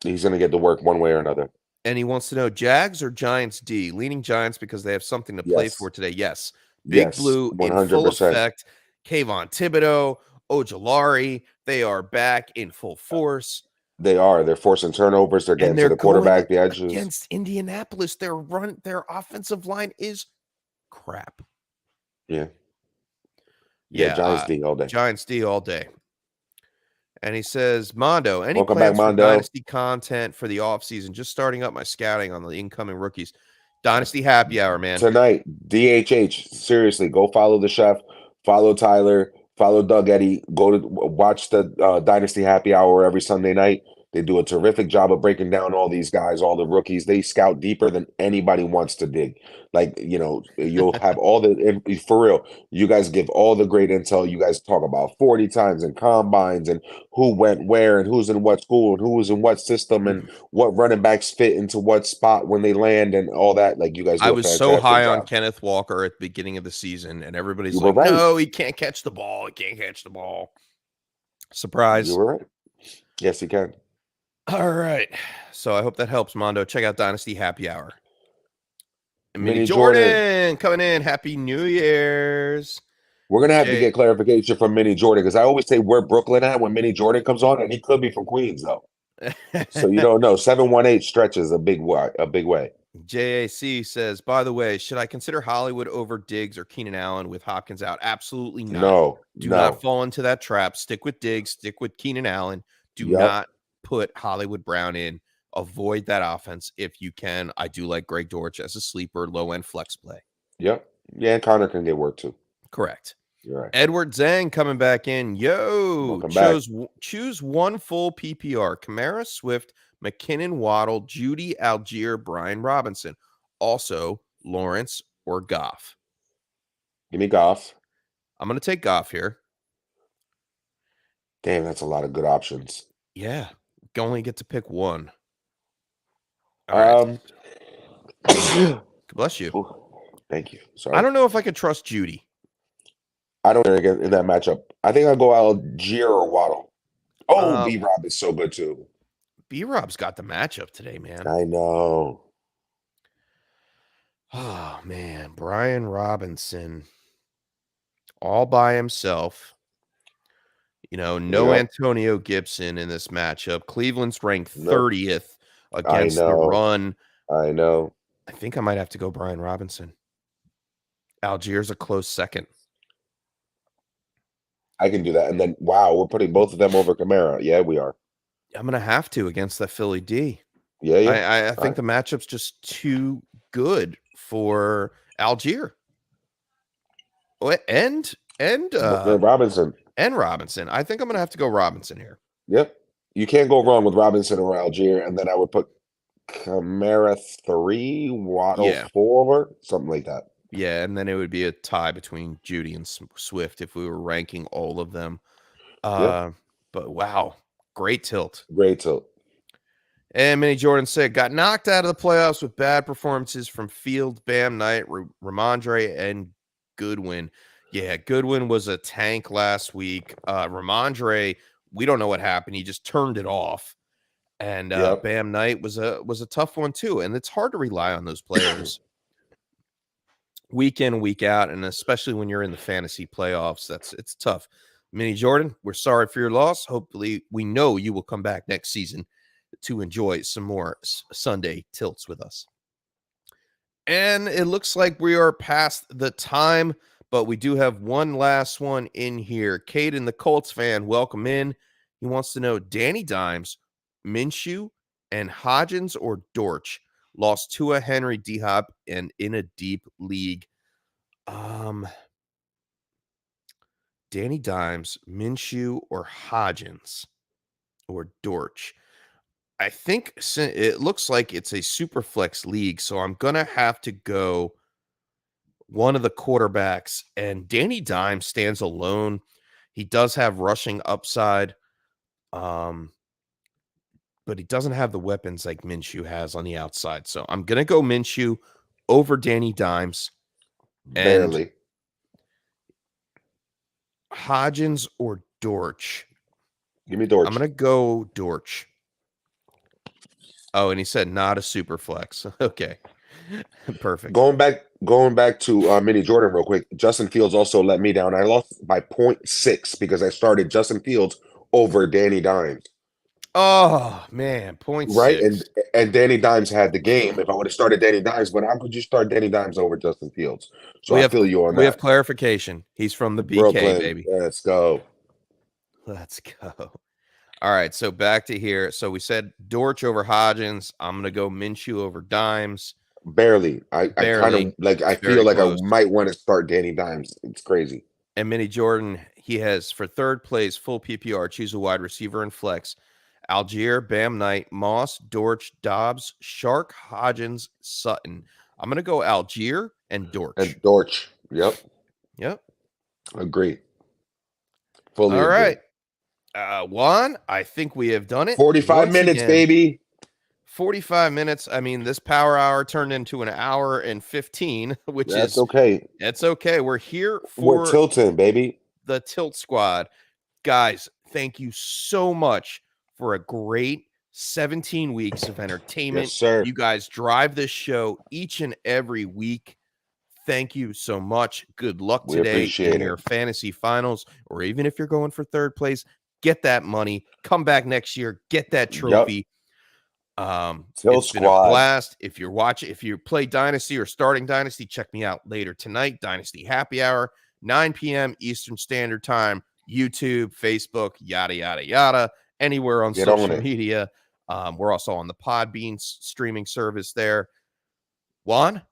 He's gonna get to work one way or another. And he wants to know Jags or Giants D. Leaning Giants because they have something to play for Yes, today. Yes. Big yes, Blue in full 100%. effect. Kayvon Thibodeau, Ojolari, they are back in full force. They are. They're forcing turnovers. They're And getting to they're the going quarterback, the edges. against Indianapolis. Their offensive line is crap. Yeah, yeah. Yeah, Giants D all day. Giants D all day. And he says, Mondo, any Welcome back, plans for Mondo. Dynasty content for the offseason? Just starting up my scouting on the incoming rookies. Dynasty happy hour, man. Tonight, DHH. Seriously, go follow the chef, follow Tyler, follow Doug Eddy. Go to watch the Dynasty Happy Hour every Sunday night. They do a terrific job of breaking down all these guys, all the rookies. They scout deeper than anybody wants to dig. Like, you'll have all for real. You guys give all the great intel. You guys talk about 40 times in combines and who went where and who's in what school and who was in what system and what running backs fit into what spot when they land and all that. Like, you guys I do a was so fantastic high on job. Kenneth Walker at the beginning of the season, and everybody's You were like, right. no, he can't catch the ball. He can't catch the ball. Surprise. You were right. Yes, you can. All right. So I hope that helps, Mondo. Check out Dynasty Happy Hour. And Mini Mini Jordan coming in. Happy New Year's. We're gonna have to Jay- get clarification from Mini Jordan because I always say where Brooklyn at when Mini Jordan comes on, and he could be from Queens though. So you don't know. 718 stretches a big way. JAC says, by the way, should I consider Hollywood over Diggs or Keenan Allen with Hopkins out? Absolutely not. No, Do no. not fall into that trap. Stick with Diggs. Stick with Keenan Allen. Do not put Hollywood Brown in. Avoid that offense if you can. I do like Greg Dortch as a sleeper, low-end flex play. Yep. Yeah, and Connor can get work too. Correct. You're right. Edward Zhang coming back in. Welcome back. Choose one full PPR. Kamara, Swift, McKinnon, Waddle, Judy, Algier, Brian Robinson. Also, Lawrence or Goff. Give me Goff. I'm going to take Goff here. Damn, that's a lot of good options. Yeah. You only get to pick one. All right. Bless you. Ooh, thank you. Sorry. I don't know if I could trust Judy. I don't get in that matchup. I think I'll go Algier or Waddle. Oh, B-Rob is so good too. B-Rob's got the matchup today, man. I know. Oh, man. Brian Robinson all by himself. No Antonio Gibson in this matchup. Cleveland's ranked 30th against the run. I know. I think I might have to go Brian Robinson. Algier's a close second. I can do that. And then, wow, we're putting both of them over Kamara. Yeah, we are. I'm going to have to against that Philly D. Yeah. I think the matchup's just too good for Algier. And Robinson. And Robinson. I think I'm going to have to go Robinson here. Yep. You can't go wrong with Robinson or Algier. And then I would put Kamara 3, Waddle 4, something like that. Yeah, and then it would be a tie between Judy and Swift if we were ranking all of them. But wow, great tilt. Great tilt. And Mini Jordan said, got knocked out of the playoffs with bad performances from Field, Bam Knight, Ramondre, and Goodwin. Yeah, Goodwin was a tank last week. Ramondre, we don't know what happened. He just turned it off. And Bam Knight was a tough one too. And it's hard to rely on those players week in, week out, and especially when you're in the fantasy playoffs. It's tough. Mini Jordan, we're sorry for your loss. Hopefully, we know you will come back next season to enjoy some more Sunday tilts with us. And it looks like we are past the time but we do have one last one in here. Caden, the Colts fan, welcome in. He wants to know Danny Dimes, Minshew, and Hodgins or Dortch lost to a Henry, D-Hop, and in a deep league. Danny Dimes, Minshew, or Hodgins or Dortch. I think it looks like it's a super flex league, so I'm going to have to go one of the quarterbacks, and Danny Dimes stands alone. He does have rushing upside, but he doesn't have the weapons like Minshew has on the outside. So I'm going to go Minshew over Danny Dimes. Barely. Hodgins or Dortch? Give me Dortch. I'm going to go Dortch. Oh, and he said not a super flex. Okay. Perfect. Going back to Mini Jordan real quick. Justin Fields also let me down. I lost by 0.6 because I started Justin Fields over Danny Dimes. Oh man, 0.6. Right, and Danny Dimes had the game. If I would have started Danny Dimes, but how could you start Danny Dimes over Justin Fields? So I feel you on that. We have clarification. He's from the BK, Brooklyn, baby. Let's go. Let's go. All right, so back to here. So we said Dortch over Hodgins. I'm gonna go Minshew over Dimes. Barely. I kind of like. I feel like close. I might want to start Danny Dimes. It's crazy. And Mini Jordan, he has for third place full PPR. Choose a wide receiver and flex. Algier, Bam Knight, Moss, Dortch, Dobbs, Shark, Hodgins, Sutton. I'm going to go Algier and Dortch. Yep. Agree. Fully All agree. right. Juan, I think we have done it. 45 minutes, baby. 45 minutes. I mean, this power hour turned into an hour and 15, which That's is okay. That's okay. We're here for We're tilting, baby. The Tilt Squad. Guys, thank you so much for a great 17 weeks of entertainment. Yes, sir. You guys drive this show each and every week. Thank you so much. Good luck today in your fantasy finals, or even if you're going for third place, get that money. Come back next year, get that trophy. It's been a blast. If you play Dynasty or starting Dynasty, check me out later tonight. Dynasty Happy Hour, 9 p.m. Eastern Standard Time. YouTube, Facebook, yada yada yada. Anywhere on social media. We're also on the Podbean streaming service there. Juan,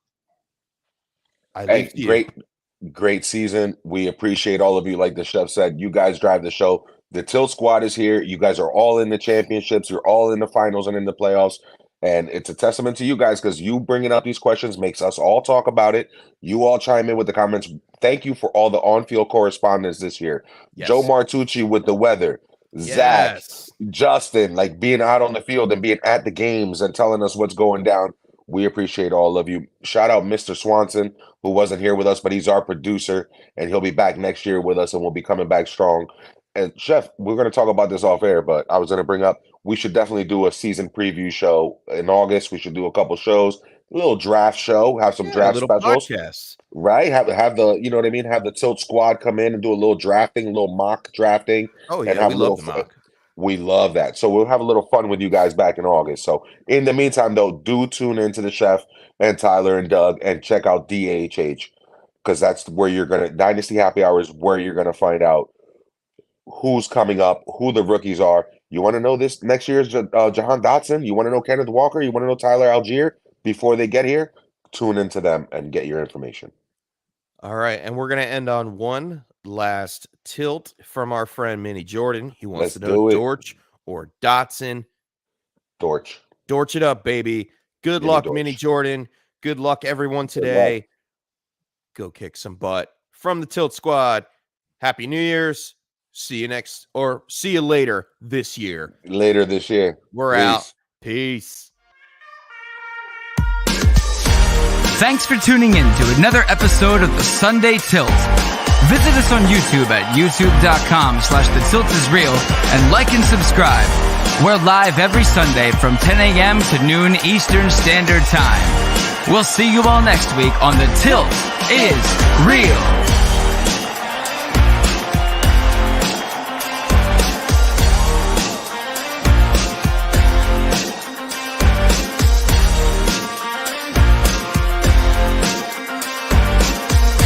great season. We appreciate all of you. Like the chef said, you guys drive the show. The Tilt Squad is here. You guys are all in the championships. You're all in the finals and in the playoffs. And it's a testament to you guys because you bringing up these questions makes us all talk about it. You all chime in with the comments. Thank you for all the on-field correspondence this year. Yes. Joe Martucci with the weather. Zach, Justin, like being out on the field and being at the games and telling us what's going down. We appreciate all of you. Shout out Mr. Swanson, who wasn't here with us, but he's our producer, and he'll be back next year with us, and we'll be coming back strong. And Chef, we're going to talk about this off air, but I was going to bring up, we should definitely do a season preview show in August. We should do a couple shows, a little draft show, have some draft specials. Podcasts. Right? Have the, you know what I mean? Have the Tilt Squad come in and do a little drafting, a little mock drafting. Oh, yeah, and have we love the mock. We love that. So we'll have a little fun with you guys back in August. So in the meantime, though, do tune into the Chef and Tyler and Doug and check out DHH because that's where you're going to, Dynasty Happy Hour is where you're going to find out who's coming up, who the rookies are. You want to know this next year's Jahan Dotson? You want to know Kenneth Walker? You want to know Tyler Algier before they get here? Tune into them and get your information. All right. And we're going to end on one last tilt from our friend Mini Jordan. He wants to know Dortch or Dotson. Dortch. Dortch it up, baby. Good luck, Mini Jordan. Good luck, everyone, today. Go kick some butt. From the Tilt Squad, Happy New Year's. See you later this year. Later this year. We're out. Peace. Thanks for tuning in to another episode of the Sunday Tilt. Visit us on YouTube at youtube.com/thetiltisreal and like and subscribe. We're live every Sunday from 10 a.m. to noon Eastern Standard Time. We'll see you all next week on The Tilt is Real.